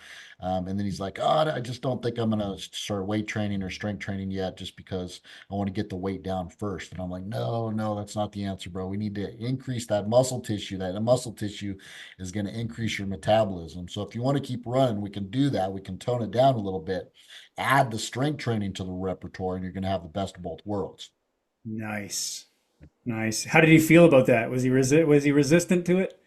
And then he's like, "Oh, I just don't think I'm gonna start weight training or strength training yet, just because I want to get the weight down first." And I'm like, "No, no, that's not the answer, bro. We need to increase that muscle tissue. That muscle tissue is going to increase your metabolism. So if you want to keep running, we can do that. We can tone it down a little bit, add the strength training to the repertoire, and you're going to have the best of both worlds." Nice. Nice. How did he feel about that? Was he resistant to it?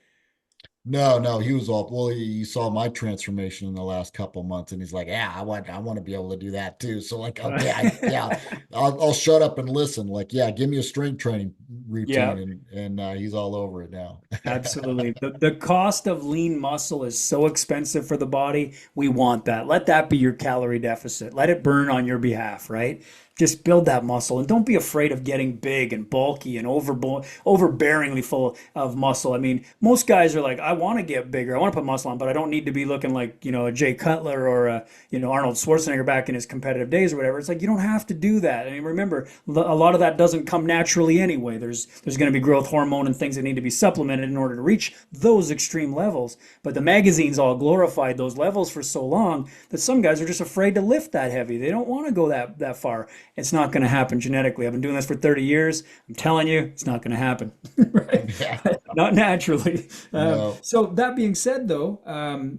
No, no, he was all, well, he saw my transformation in the last couple of months, and he's like, "Yeah, I want to be able to do that too." So like, okay, yeah, I'll shut up and listen. Like, yeah, give me a strength training Yeah. routine, and he's all over it now. Absolutely. The cost of lean muscle is so expensive for the body. We want that. Let that be your calorie deficit. Let it burn on your behalf, right? Just build that muscle and don't be afraid of getting big and bulky and overbearingly full of muscle. I mean, most guys are like, I want to get bigger. I want to put muscle on, but I don't need to be looking like, a Jay Cutler or Arnold Schwarzenegger back in his competitive days or whatever. It's like you don't have to do that. I mean, remember, a lot of that doesn't come naturally anyway. There's going to be growth hormone and things that need to be supplemented in order to reach those extreme levels. But the magazines all glorified those levels for so long that some guys are just afraid to lift that heavy. They don't want to go that far. It's not going to happen genetically. I've been doing this for 30 years. I'm telling you, it's not going to happen, right? Yeah, Not naturally. no. So that being said, though,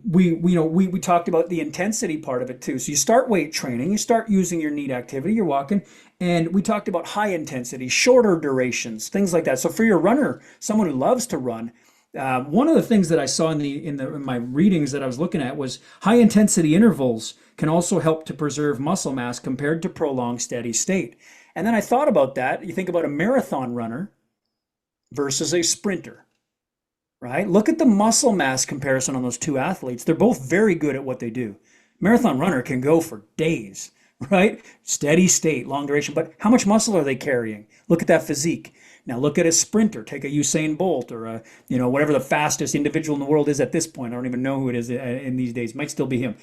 we talked about the intensity part of it too. So you start weight training, you start using your neat activity, you're walking, and we talked about high intensity, shorter durations, things like that. So for your runner, someone who loves to run, one of the things that I saw in my readings that I was looking at was high intensity intervals can also help to preserve muscle mass compared to prolonged steady state. And then I thought about that. You think about a marathon runner versus a sprinter, right? Look at the muscle mass comparison on those two athletes. They're both very good at what they do. Marathon runner can go for days, right? Steady state, long duration, but how much muscle are they carrying? Look at that physique. Now look at a sprinter. Take a Usain Bolt or whatever the fastest individual in the world is at this point. I don't even know who it is in these days. Might still be him.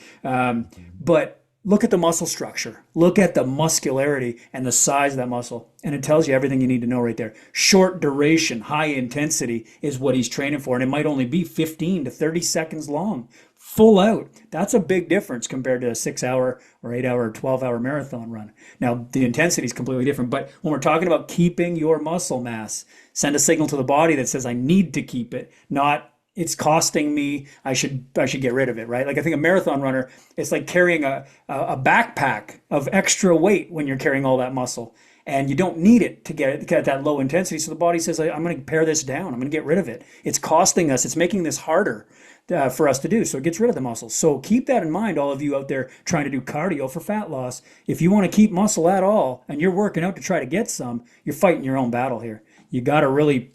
But look at the muscle structure. Look at the muscularity and the size of that muscle. And it tells you everything you need to know right there. Short duration, high intensity is what he's training for. And it might only be 15 to 30 seconds long, full out. That's a big difference compared to a 6 hour or 8 hour or 12 hour marathon run. Now, the intensity is completely different. But when we're talking about keeping your muscle mass, send a signal to the body that says, I need to keep it, not it's costing me. I should get rid of it, right? Like I think a marathon runner, it's like carrying a backpack of extra weight when you're carrying all that muscle, and you don't need it to get that low intensity. So the body says, I'm going to pare this down. I'm going to get rid of it. It's costing us. It's making this harder for us to do. So it gets rid of the muscle. So keep that in mind, all of you out there trying to do cardio for fat loss. If you want to keep muscle at all, and you're working out to try to get some, you're fighting your own battle here. You got to really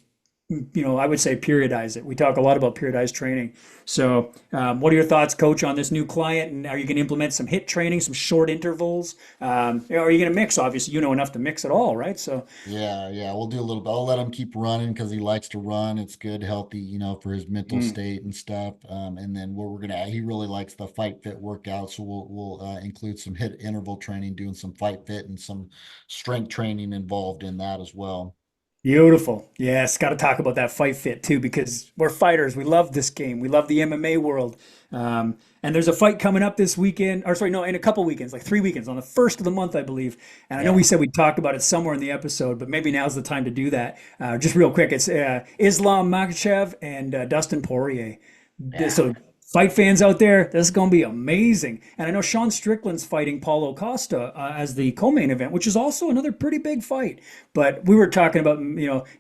I would say periodize it. We talk a lot about periodized training. So, what are your thoughts, coach, on this new client? And are you going to implement some hit training, some short intervals? Or are you going to mix? Obviously, you know enough to mix it all, right? So, Yeah, yeah, we'll do a little bit. I'll let him keep running because he likes to run. It's good, healthy, for his mental mm, state and stuff. And then what we're gonna, he really likes the fight fit workout, so we'll include some hit interval training, doing some fight fit and some strength training involved in that as well. beautiful. Yes, got to talk about that fight fit too, because we're fighters. We love this game. We love the MMA world. And there's a fight coming up this weekend, or sorry, no, in a couple weekends, like 3 weekends, on the first of the month, I believe. And I know we Yeah, said we'd talk about it somewhere in the episode, but maybe now's the time to do that. Just real quick, it's Islam Makhachev and Dustin Poirier. yeah. So fight fans out there, this is going to be amazing. And I know Sean Strickland's fighting Paulo Costa as the co-main event, which is also another pretty big fight. But we were talking about,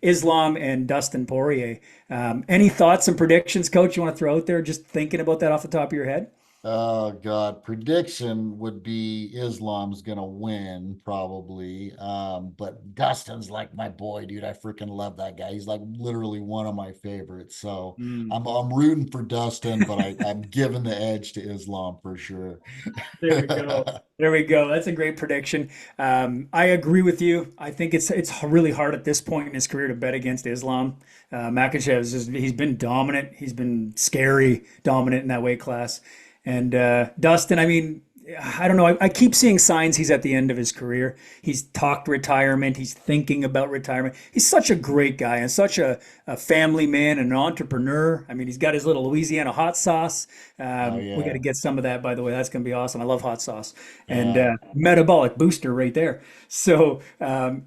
Islam and Dustin Poirier. Any thoughts and predictions, Coach, you want to throw out there? Just thinking about that off the top of your head. Oh God, prediction would be Islam's gonna win probably. But Dustin's like my boy, dude. I freaking love that guy. He's like literally one of my favorites. So Mm. I'm rooting for Dustin, but I'm giving the edge to Islam for sure. There we go. There we go. That's a great prediction. I agree with you. I think it's really hard at this point in his career to bet against Islam. Makhachev he's been dominant. He's been scary dominant in that weight class. And Dustin, I mean, I don't know. I keep seeing signs he's at the end of his career. He's talked retirement. He's thinking about retirement. He's such a great guy and such a family man and an entrepreneur. I mean, he's got his little Louisiana hot sauce. Oh We got yeah. to get some of that, by the way. That's going to be awesome. I love hot sauce and Yeah. metabolic booster right there. So,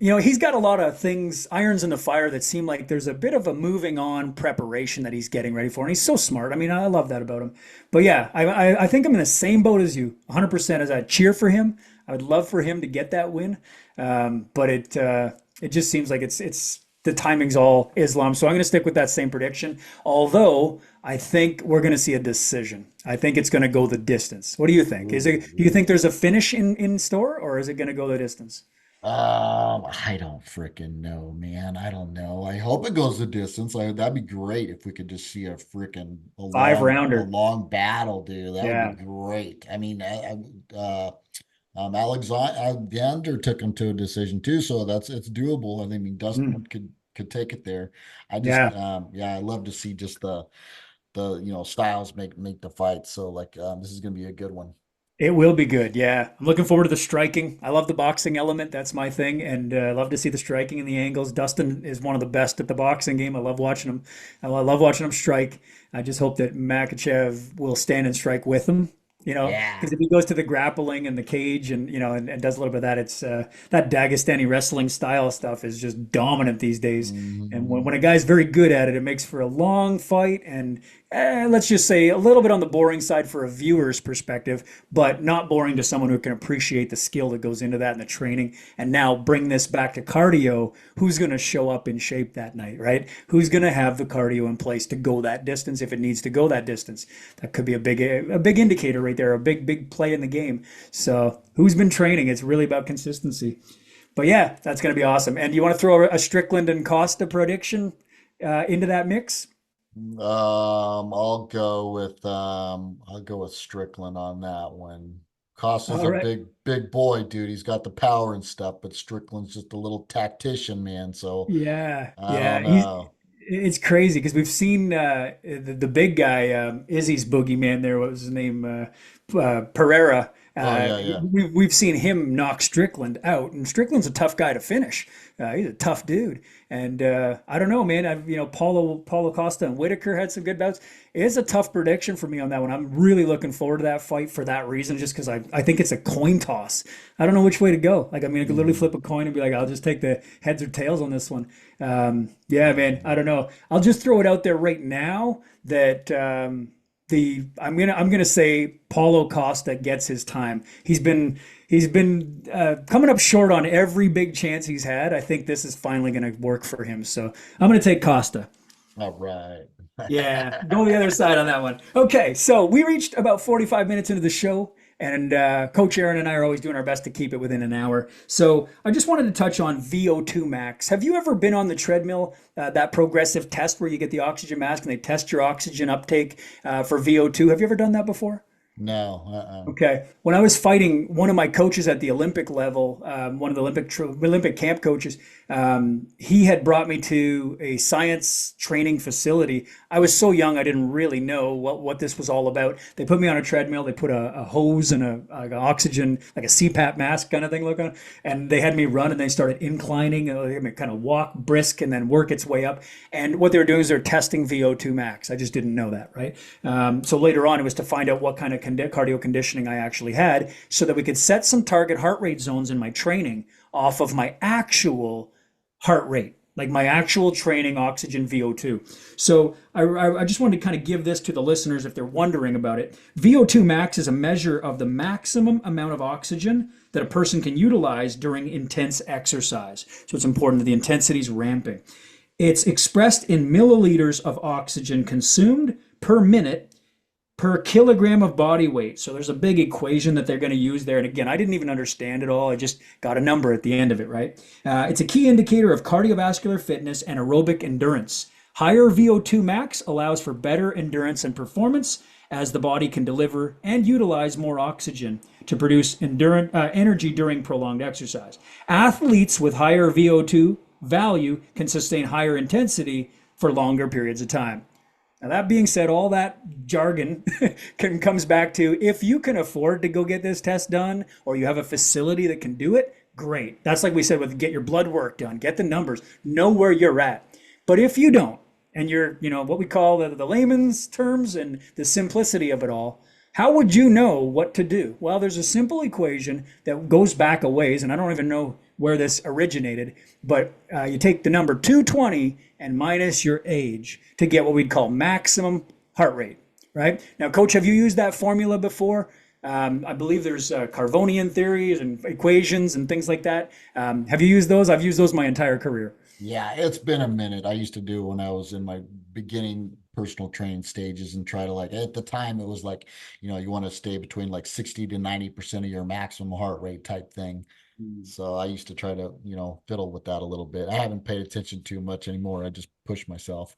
he's got a lot of things, irons in the fire that seem like there's a bit of a moving on preparation that he's getting ready for. And he's so smart. I mean, I love that about him. But yeah, I think I'm in the same boat as you, 100%. As I cheer for him, I would love for him to get that win. But it just seems like it's the timing's all Islam. So I'm going to stick with that same prediction. Although I think we're going to see a decision. I think it's going to go the distance. What do you think? Do you think there's a finish in store, or is it going to go the distance? I don't freaking know, man. I don't know. I hope it goes the distance. That'd be great if we could just see a Five a rounder. long battle, dude. That would be Yeah. great. I mean, Alexander took him to a decision too, so it's doable. I mean, Dustin Mm. could take it there. I just, Yeah. yeah, I love to see just the styles make the fight. So like, this is gonna be a good one. It will be good. Yeah. I'm looking forward to the striking. I love the boxing element. That's my thing. And I love to see the striking and the angles. Dustin is one of the best at the boxing game. I love watching him. I love watching him strike. I just hope that Makachev will stand and strike with him, Yeah. because if he goes to the grappling and the cage and, and does a little bit of that, it's that Dagestani wrestling style stuff is just dominant these days. And Mhm. when a guy's very good at it, it makes for a long fight and let's just say a little bit on the boring side for a viewer's perspective, but not boring to someone who can appreciate the skill that goes into that and the training. And now bring this back to cardio. Who's going to show up in shape that night, right? Who's going to have the cardio in place to go that distance if it needs to go that distance? That could be a big indicator right there, a big play in the game. So who's been training? It's really about consistency. But yeah, that's going to be awesome. And you want to throw a Strickland and Costa prediction into that mix? I'll go with Strickland on that one. Costa's All a right. big boy, dude. He's got the power and stuff, but Strickland's just a little tactician, man. So Yeah, I yeah. don't know. It's crazy because we've seen the big guy, Izzy's boogeyman there. What was his name? Pereira. Oh yeah, yeah. We've seen him knock Strickland out, and Strickland's a tough guy to finish. He's a tough dude, and I don't know, man. Paulo Costa and Whitaker had some good bouts. It's a tough prediction for me on that one. I'm really looking forward to that fight for that reason, just because I think it's a coin toss. I don't know which way to go. Like, I mean, I could literally Mm. flip a coin and be like, I'll just take the heads or tails on this one. Yeah, man. I don't know. I'll just throw it out there right now that the I'm gonna say Paulo Costa gets his time. He's been coming up short on every big chance he's had. I think this is finally gonna work for him. So I'm gonna take Costa. All right. Yeah, go the other side on that one. Okay, so we reached about 45 minutes into the show, And Coach Aaron and I are always doing our best to keep it within an hour. So I just wanted to touch on VO2 max. Have you ever been on the treadmill, that progressive test where you get the oxygen mask and they test your oxygen uptake for VO2? Have you ever done that before? No, uh-uh. Okay. When I was fighting one of my coaches at the Olympic level, one of the Olympic camp coaches, he had brought me to a science training facility. I was so young, I didn't really know what this was all about. They put me on a treadmill, they put a hose and like an oxygen, like a CPAP mask kind of thing, look on, and they had me run and they started inclining, and they had me kind of walk brisk and then work its way up. And what they were doing is they're testing VO2 max. I just didn't know that, right? So later on, it was to find out what kind of cardio conditioning I actually had so that we could set some target heart rate zones in my training off of my actual heart rate, like my actual training oxygen VO2. So I just wanted to kind of give this to the listeners if they're wondering about it. VO2 max is a measure of the maximum amount of oxygen that a person can utilize during intense exercise. So it's important that the intensity is ramping. It's expressed in milliliters of oxygen consumed per minute per kilogram of body weight. So there's a big equation that they're going to use there. And again, I didn't even understand it all. I just got a number at the end of it, right? It's a key indicator of cardiovascular fitness and aerobic endurance. Higher VO2 max allows for better endurance and performance as the body can deliver and utilize more oxygen to produce energy during prolonged exercise. Athletes with higher VO2 value can sustain higher intensity for longer periods of time. Now, that being said, all that jargon comes back to if you can afford to go get this test done or you have a facility that can do it, great. That's like we said with get your blood work done, get the numbers, know where you're at. But if you don't, and you're, what we call the layman's terms and the simplicity of it all, how would you know what to do? Well, there's a simple equation that goes back a ways, and I don't even know where this originated, but you take the number 220 and minus your age to get what we'd call maximum heart rate, right? Now, Coach, have you used that formula before? I believe there's Carvonian theories and equations and things like that. Have you used those? I've used those my entire career. Yeah, it's been a minute. I used to do when I was in my beginning personal training stages and try to like at the time it was like, you want to stay between like 60 to 90% of your maximum heart rate type thing. So I used to try to, fiddle with that a little bit. I haven't paid attention too much anymore. I just push myself.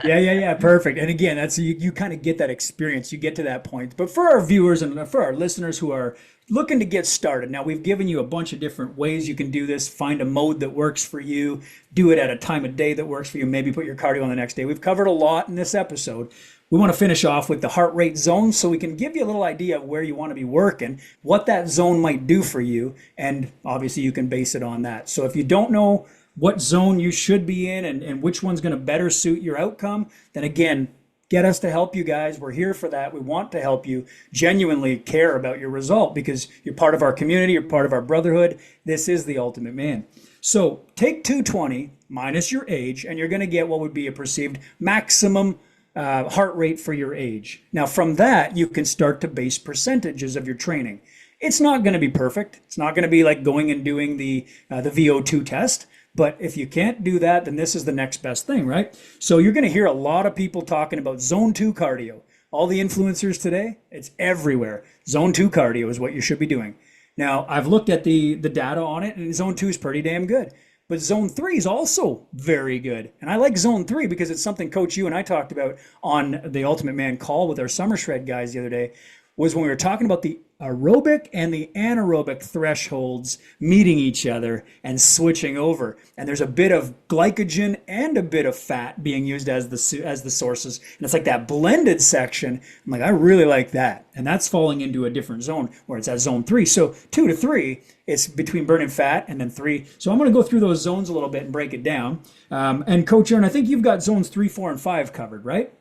Yeah. Perfect. And again, that's you kind of get that experience. You get to that point. But for our viewers and for our listeners who are looking to get started, now we've given you a bunch of different ways you can do this. Find a mode that works for you. Do it at a time of day that works for you. Maybe put your cardio on the next day. We've covered a lot in this episode. We want to finish off with the heart rate zone so we can give you a little idea of where you want to be working, what that zone might do for you, and obviously you can base it on that. So if you don't know what zone you should be in and which one's going to better suit your outcome, then again, get us to help you guys. We're here for that. We want to help you genuinely care about your result because you're part of our community, you're part of our brotherhood. This is the ultimate man. So take 220 minus your age, and you're going to get what would be a perceived maximum heart rate for your age. Now, from that, you can start to base percentages of your training. It's not going to be perfect. It's not going to be like going and doing the VO2 test. But if you can't do that, then this is the next best thing, right? So you're going to hear a lot of people talking about zone 2 cardio. All the influencers today, it's everywhere. Zone 2 cardio is what you should be doing. Now, I've looked at the data on it, and zone 2 is pretty damn good. But zone 3 is also very good. And I like zone 3 because it's something, Coach, you and I talked about on the Ultimate Man call with our Summer Shred guys the other day, was when we were talking about the aerobic and the anaerobic thresholds meeting each other and switching over. And there's a bit of glycogen and a bit of fat being used as the sources. And it's like that blended section. I'm like, I really like that. And that's falling into a different zone where it's at zone 3. So 2 to 3, it's between burning fat and then 3. So I'm going to go through those zones a little bit and break it down. And Coach Aaron, I think you've got zones 3, 4, and 5 covered, right?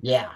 Yeah.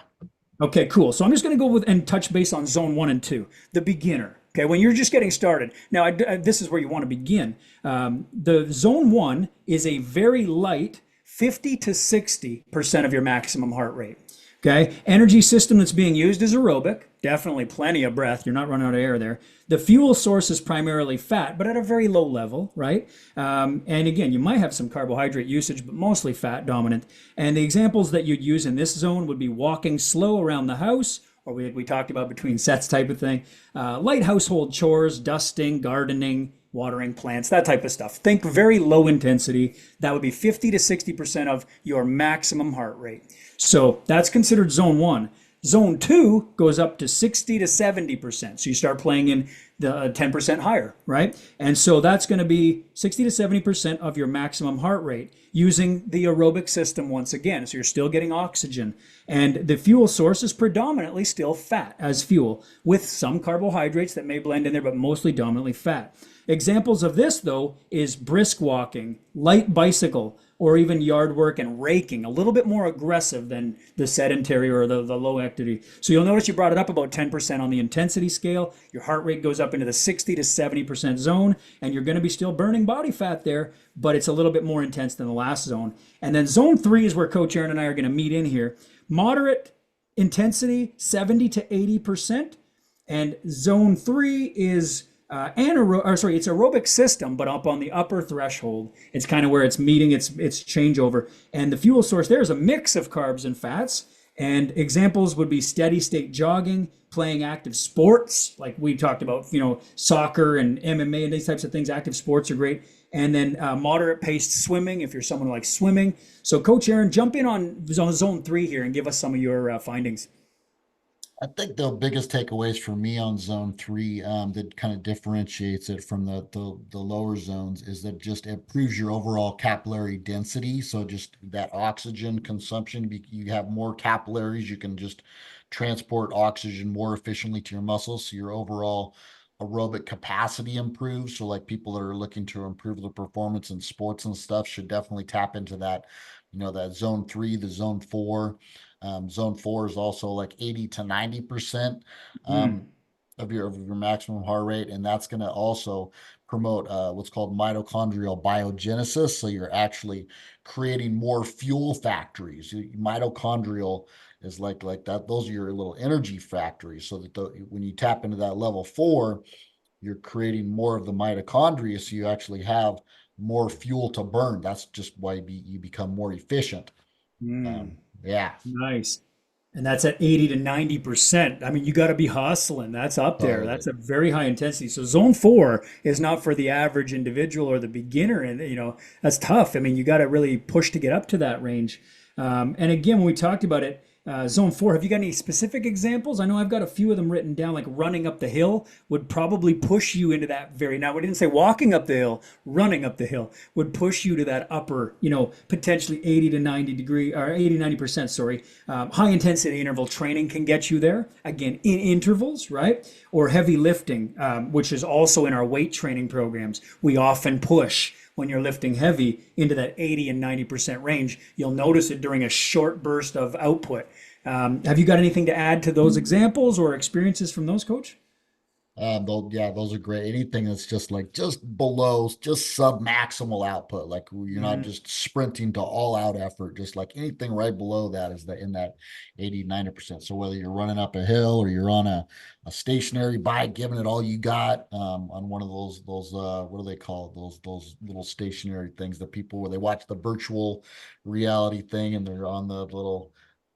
Okay, cool. So I'm just going to go with and touch base on zone 1 and 2, the beginner. Okay, when you're just getting started. Now, this is where you want to begin. The zone 1 is a very light 50 to 60% of your maximum heart rate. Okay, energy system that's being used is aerobic. Definitely plenty of breath. You're not running out of air there. The fuel source is primarily fat, but at a very low level, right? And again, you might have some carbohydrate usage, but mostly fat dominant. And the examples that you'd use in this zone would be walking slow around the house or we talked about between sets type of thing. Light household chores, dusting, gardening, watering plants, that type of stuff. Think very low intensity. That would be 50 to 60% of your maximum heart rate. So that's considered zone one. Zone two goes up to 60 to 70%. So you start playing in the 10% higher, right? And so that's going to be 60 to 70% of your maximum heart rate using the aerobic system once again. So you're still getting oxygen. And the fuel source is predominantly still fat as fuel, with some carbohydrates that may blend in there, but mostly dominantly fat. Examples of this, though, is brisk walking, light bicycle, or even yard work and raking, a little bit more aggressive than the sedentary or the low activity. So you'll notice you brought it up about 10% on the intensity scale. Your heart rate goes up into the 60 to 70% zone, and you're going to be still burning body fat there, but it's a little bit more intense than the last zone. And then zone three is where Coach Aaron and I are going to meet in here. Moderate intensity, 70 to 80%. And zone three is it's aerobic system, but up on the upper threshold. It's kind of where it's meeting its changeover. And the fuel source there is a mix of carbs and fats. And examples would be steady state jogging, playing active sports, like we talked about, soccer and MMA and these types of things. Active sports are great. And then moderate paced swimming, if you're someone who likes swimming. So Coach Aaron, jump in on zone three here and give us some of your findings. I think the biggest takeaways for me on zone three, that kind of differentiates it from the lower zones, is that just improves your overall capillary density. So just that oxygen consumption, you have more capillaries, you can just transport oxygen more efficiently to your muscles. So your overall aerobic capacity improves. So like people that are looking to improve their performance in sports and stuff should definitely tap into that, that zone three, the zone four. Zone four is also like 80 to 90% Mm. of your maximum heart rate, and that's going to also promote what's called mitochondrial biogenesis. So you're actually creating more fuel factories. Mitochondrial is like that. Those are your little energy factories. So that when you tap into that level four, you're creating more of the mitochondria, so you actually have more fuel to burn. That's just why you become more efficient. Mm. Um, yeah. Nice. And that's at 80 to 90%. I mean, you got to be hustling. That's up there. That's Totally. a very high intensity. So zone four is not for the average individual or the beginner. And, that's tough. I mean, you got to really push to get up to that range. And again, when we talked about it, zone four, have you got any specific examples? I know I've got a few of them written down, like running up the hill would probably push you into that now we didn't say walking up the hill, running up the hill would push you to that upper, potentially 80 to 90 degree or 80, 90%, sorry. High intensity interval training can get you there, again, in intervals, right? Or heavy lifting, which is also in our weight training programs. We often push when you're lifting heavy into that 80 and 90% range. You'll notice it during a short burst of output. Have you got anything to add to those examples or experiences from those, Coach? Yeah, those are great. Anything that's just below, just sub maximal output, like you're not Mm, just sprinting to all out effort, just like anything right below that is in that 80, 90%. So whether you're running up a hill or you're on a stationary bike, giving it all you got, on one of those what do they call it? Those little stationary things that people where they watch the virtual reality thing and they're on the like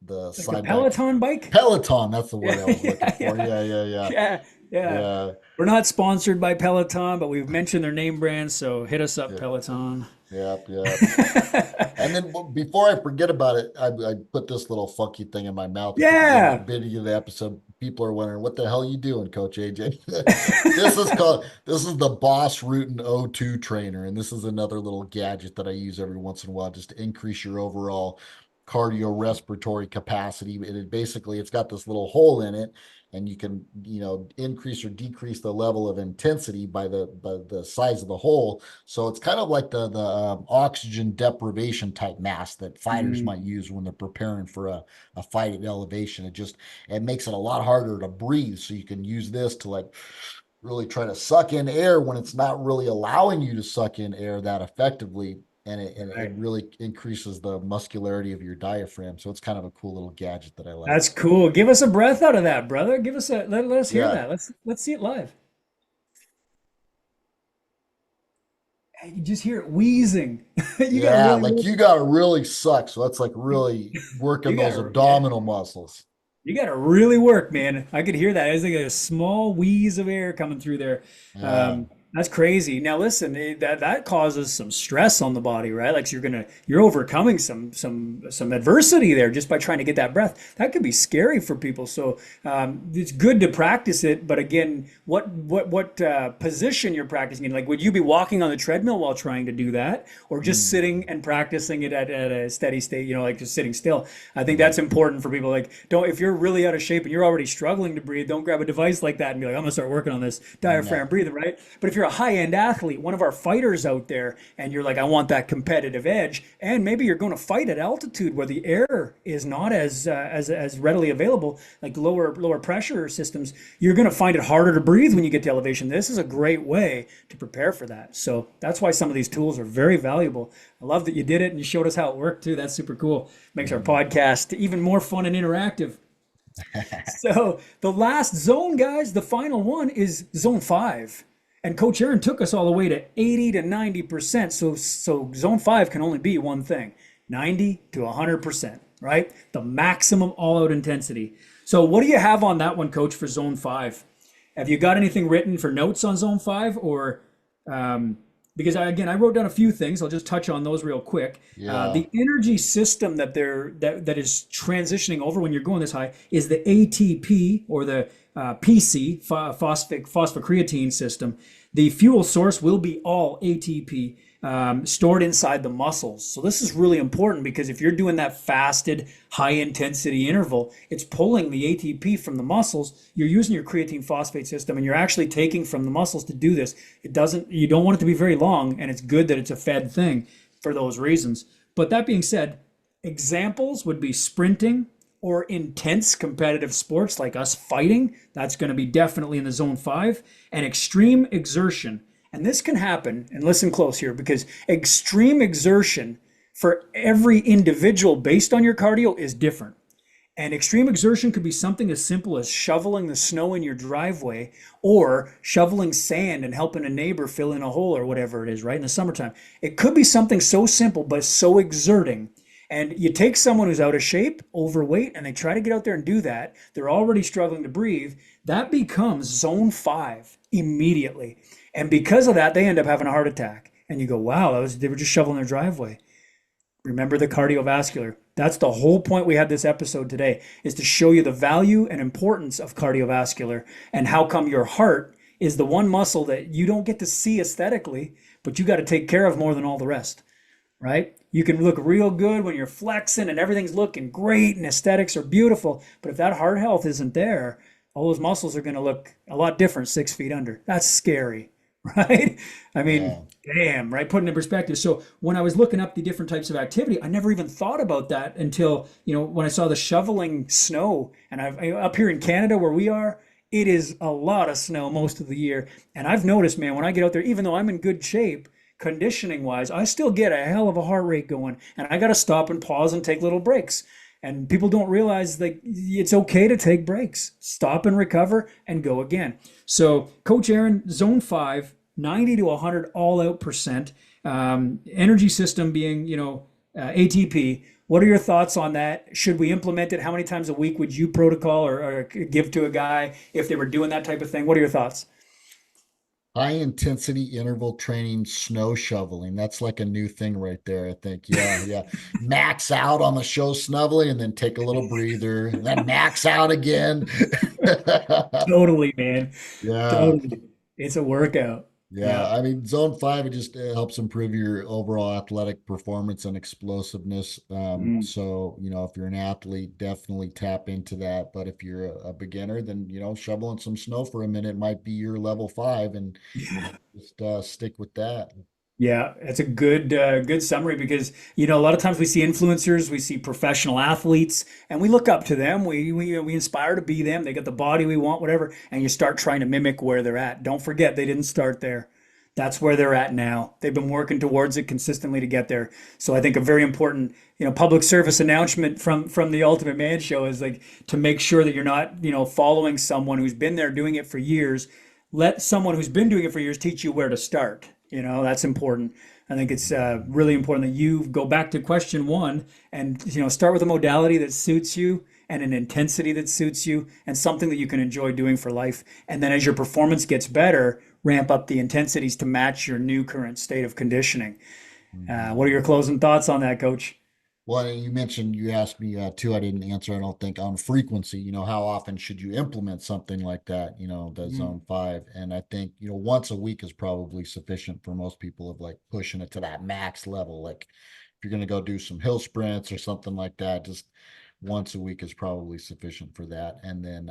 the side by Peloton bike? Peloton, that's the word Yeah, I was looking yeah, for. yeah, Yeah, yeah, yeah. yeah, yeah. Yeah. We're not sponsored by Peloton, but we've mentioned their name brand, so hit us up, Yeah, Peloton. yep, yep. And then before I forget about it, I put this little funky thing in my mouth at the Yeah. beginning of the episode. People are wondering, what the hell are you doing, Coach AJ? This is the Boss Rutan O2 trainer, and this is another little gadget that I use every once in a while just to increase your overall cardiorespiratory capacity. And it's got this little hole in it, and you can increase or decrease the level of intensity by the size of the hole. So it's kind of like the oxygen deprivation type mask that fighters might Mm, use when they're preparing for a fight at elevation. It makes it a lot harder to breathe. So you can use this to like really try to suck in air when it's not really allowing you to suck in air that effectively. And it right. really increases the muscularity of your diaphragm. So it's kind of a cool little gadget that I like. That's cool. Give us a breath out of that, brother. Give us let us hear Yeah. that. Let's see it live. Hey, you just hear it wheezing. You got to Yeah, really like work. you gotta really suck. So that's like really working You got those to, yeah. abdominal muscles. You got to really work, man. I could hear that. It's like a small wheeze of air coming through there. Yeah. Um, that's crazy. Now, listen, that causes some stress on the body, right? Like you're overcoming some adversity there just by trying to get that breath. That could be scary for people. So it's good to practice it. But again, what position you're practicing in? Like, would you be walking on the treadmill while trying to do that, or just Mm, sitting and practicing it at a steady state? Like just sitting still. I think mm, that's important for people. Like, don't if you're really out of shape and you're already struggling to breathe, don't grab a device like that and be like, I'm gonna start working on this diaphragm no. breathing, right? But if you're a high-end athlete, one of our fighters out there, and you're like, I want that competitive edge, and maybe you're going to fight at altitude where the air is not as readily available, like lower pressure systems, you're going to find it harder to breathe when you get to elevation. This is a great way to prepare for that. So that's why some of these tools are very valuable. I love that you did it and you showed us how it worked too. That's super cool. Makes our Mm. podcast even more fun and interactive. So the last zone, guys, the final one is zone 5. And Coach Aaron took us all the way to 80 to 90%. So zone 5 can only be one thing, 90 to 100%, right? The maximum all-out intensity. So what do you have on that one, Coach, for zone 5? Have you got anything written for notes on zone 5, or because again, I wrote down a few things. I'll just touch on those real quick. Yeah. The energy system that is transitioning over when you're going this high is the ATP, or the PC, phosphocreatine system. The fuel source will be all ATP, stored inside the muscles. So this is really important, because if you're doing that fasted high intensity interval, it's pulling the ATP from the muscles. You're using your creatine phosphate system, and you're actually taking from the muscles to do this. You don't want it to be very long, and it's good that it's a fed thing for those reasons. But that being said, examples would be sprinting or intense competitive sports like us fighting. That's going to be definitely in the zone 5, and extreme exertion. And this can happen, and listen close here, because extreme exertion for every individual based on your cardio is different. And extreme exertion could be something as simple as shoveling the snow in your driveway, or shoveling sand and helping a neighbor fill in a hole, or whatever it is, right? In the summertime. It could be something so simple, but so exerting. And you take someone who's out of shape, overweight, and they try to get out there and do that. They're already struggling to breathe. That becomes zone 5 immediately. And because of that, they end up having a heart attack. And you go, wow, they were just shoveling their driveway. Remember the cardiovascular. That's the whole point we had this episode today, is to show you the value and importance of cardiovascular, and how come your heart is the one muscle that you don't get to see aesthetically, but you got to take care of more than all the rest, right? You can look real good when you're flexing and everything's looking great and aesthetics are beautiful, but if that heart health isn't there, all those muscles are going to look a lot different 6 feet under. That's scary, right? I mean, Yeah. damn, right? Put it in perspective. So when I was looking up the different types of activity, I never even thought about that until, when I saw the shoveling snow. And up here in Canada where we are, it is a lot of snow most of the year. And I've noticed, man, when I get out there, even though I'm in good shape, conditioning wise, I still get a hell of a heart rate going, and I got to stop and pause and take little breaks. And people don't realize that it's okay to take breaks, stop and recover, and go again. So, Coach Aaron, zone 5, 90 to 100 all out percent, energy system being, ATP. What are your thoughts on that? Should we implement it? How many times a week would you protocol, or give to a guy if they were doing that type of thing? What are your thoughts? High intensity interval training, snow shoveling. That's like a new thing right there, I think. Yeah, yeah. Max out on the show snubbling and then take a little breather and then max out again. Totally, man. Yeah. Totally. It's a workout. Yeah, Yeah. I mean, zone 5, it just helps improve your overall athletic performance and explosiveness. Mm. So, if you're an athlete, definitely tap into that. But if you're a beginner, then, shoveling some snow for a minute might be your level 5, and just stick with that. Yeah, that's a good summary, because a lot of times we see influencers, we see professional athletes, and we look up to them. We inspire to be them. They got the body we want, whatever, and you start trying to mimic where they're at. Don't forget, they didn't start there. That's where they're at now. They've been working towards it consistently to get there. So I think a very important, public service announcement from the Ultimate Man Show is, like, to make sure that you're not, following someone who's been there doing it for years. Let someone who's been doing it for years teach you where to start. That's important. I think it's really important that you go back to question one, and start with a modality that suits you, and an intensity that suits you and something that you can enjoy doing for life. And then as your performance gets better, ramp up the intensities to match your new current state of conditioning. Mhm. What are your closing thoughts on that, Coach? Well, you mentioned, you asked me too, I didn't answer, I don't think, on frequency. How often should you implement something like that, the Mm, zone five? And I think, once a week is probably sufficient for most people, of like pushing it to that max level. Like if you're going to go do some hill sprints or something like that, just once a week is probably sufficient for that. And then,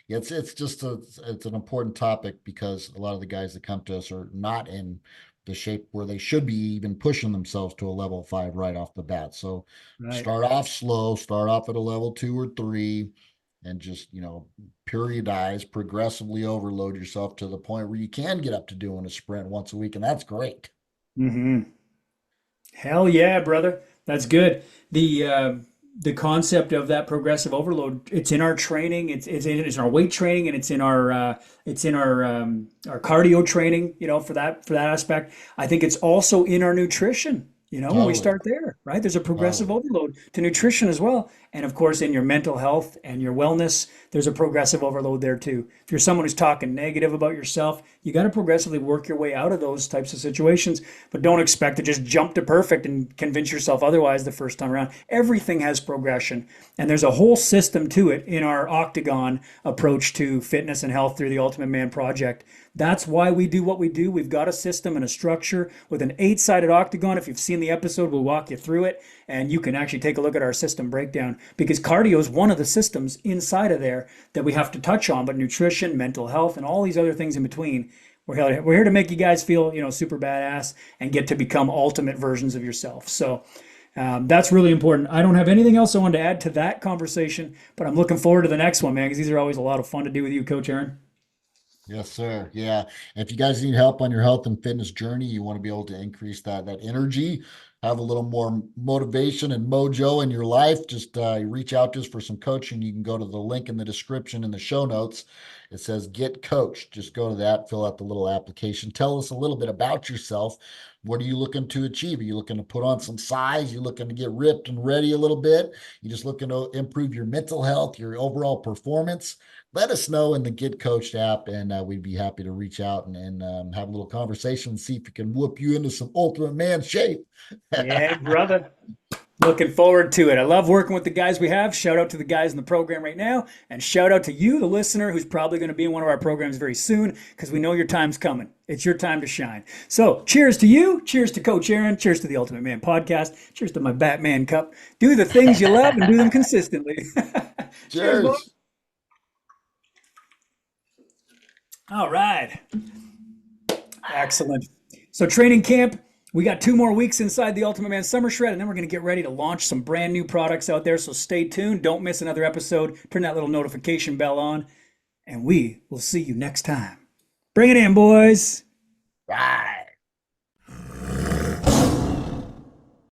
yeah, it's just it's an important topic, because a lot of the guys that come to us are not in the shape where they should be even pushing themselves to a level five right off the bat. So right. start off slow, start off at a level two or three, and just, periodize, progressively overload yourself to the point where you can get up to doing a sprint once a week. And that's great. Hmm. Hell yeah, brother. That's good. The concept of that progressive overload, it's in our training, it's in our weight training, and it's in our cardio training, for that aspect. I think it's also in our nutrition, when we Totally. start there, right? There's a progressive Totally. overload to nutrition as well. And of course, in your mental health and your wellness, there's a progressive overload there too. If you're someone who's talking negative about yourself, you got to progressively work your way out of those types of situations, but don't expect to just jump to perfect and convince yourself otherwise the first time around. Everything has progression, and there's a whole system to it in our Octagon approach to fitness and health through the Ultimate Man Project. That's why we do what we do. We've got a system and a structure with an eight-sided octagon. If you've seen the episode, we'll walk you through it, and you can actually take a look at our system breakdown, because cardio is one of the systems inside of there that we have to touch on, but nutrition, mental health, and all these other things in between. We're here to make you guys feel, super badass and get to become ultimate versions of yourself. So that's really important. I don't have anything else I wanted to add to that conversation, but I'm looking forward to the next one, man, because these are always a lot of fun to do with you, Coach Aaron. Yes, sir. Yeah. If you guys need help on your health and fitness journey, you want to be able to increase that energy, have a little more motivation and mojo in your life, just reach out to us for some coaching. You can go to the link in the description in the show notes. It says get coached. Just go to that, fill out the little application. Tell us a little bit about yourself. What are you looking to achieve? Are you looking to put on some size? You looking to get ripped and ready a little bit? You just looking to improve your mental health, your overall performance? Let us know in the Get Coached app, and we'd be happy to reach out and have a little conversation and see if we can whoop you into some Ultimate Man shape. Yeah, brother. Looking forward to it. I love working with the guys we have. Shout out to the guys in the program right now, and shout out to you, the listener, who's probably going to be in one of our programs very soon, because we know your time's coming. It's your time to shine. So, cheers to you. Cheers to Coach Aaron. Cheers to the Ultimate Man podcast. Cheers to my Batman cup. Do the things you love and do them consistently. Cheers, boys. Cheers. All right. Excellent. So, training camp, we got 2 more weeks inside the Ultimate Man Summer Shred, and then we're going to get ready to launch some brand new products out there. So, stay tuned. Don't miss another episode. Turn that little notification bell on, and we will see you next time. Bring it in, boys. Right.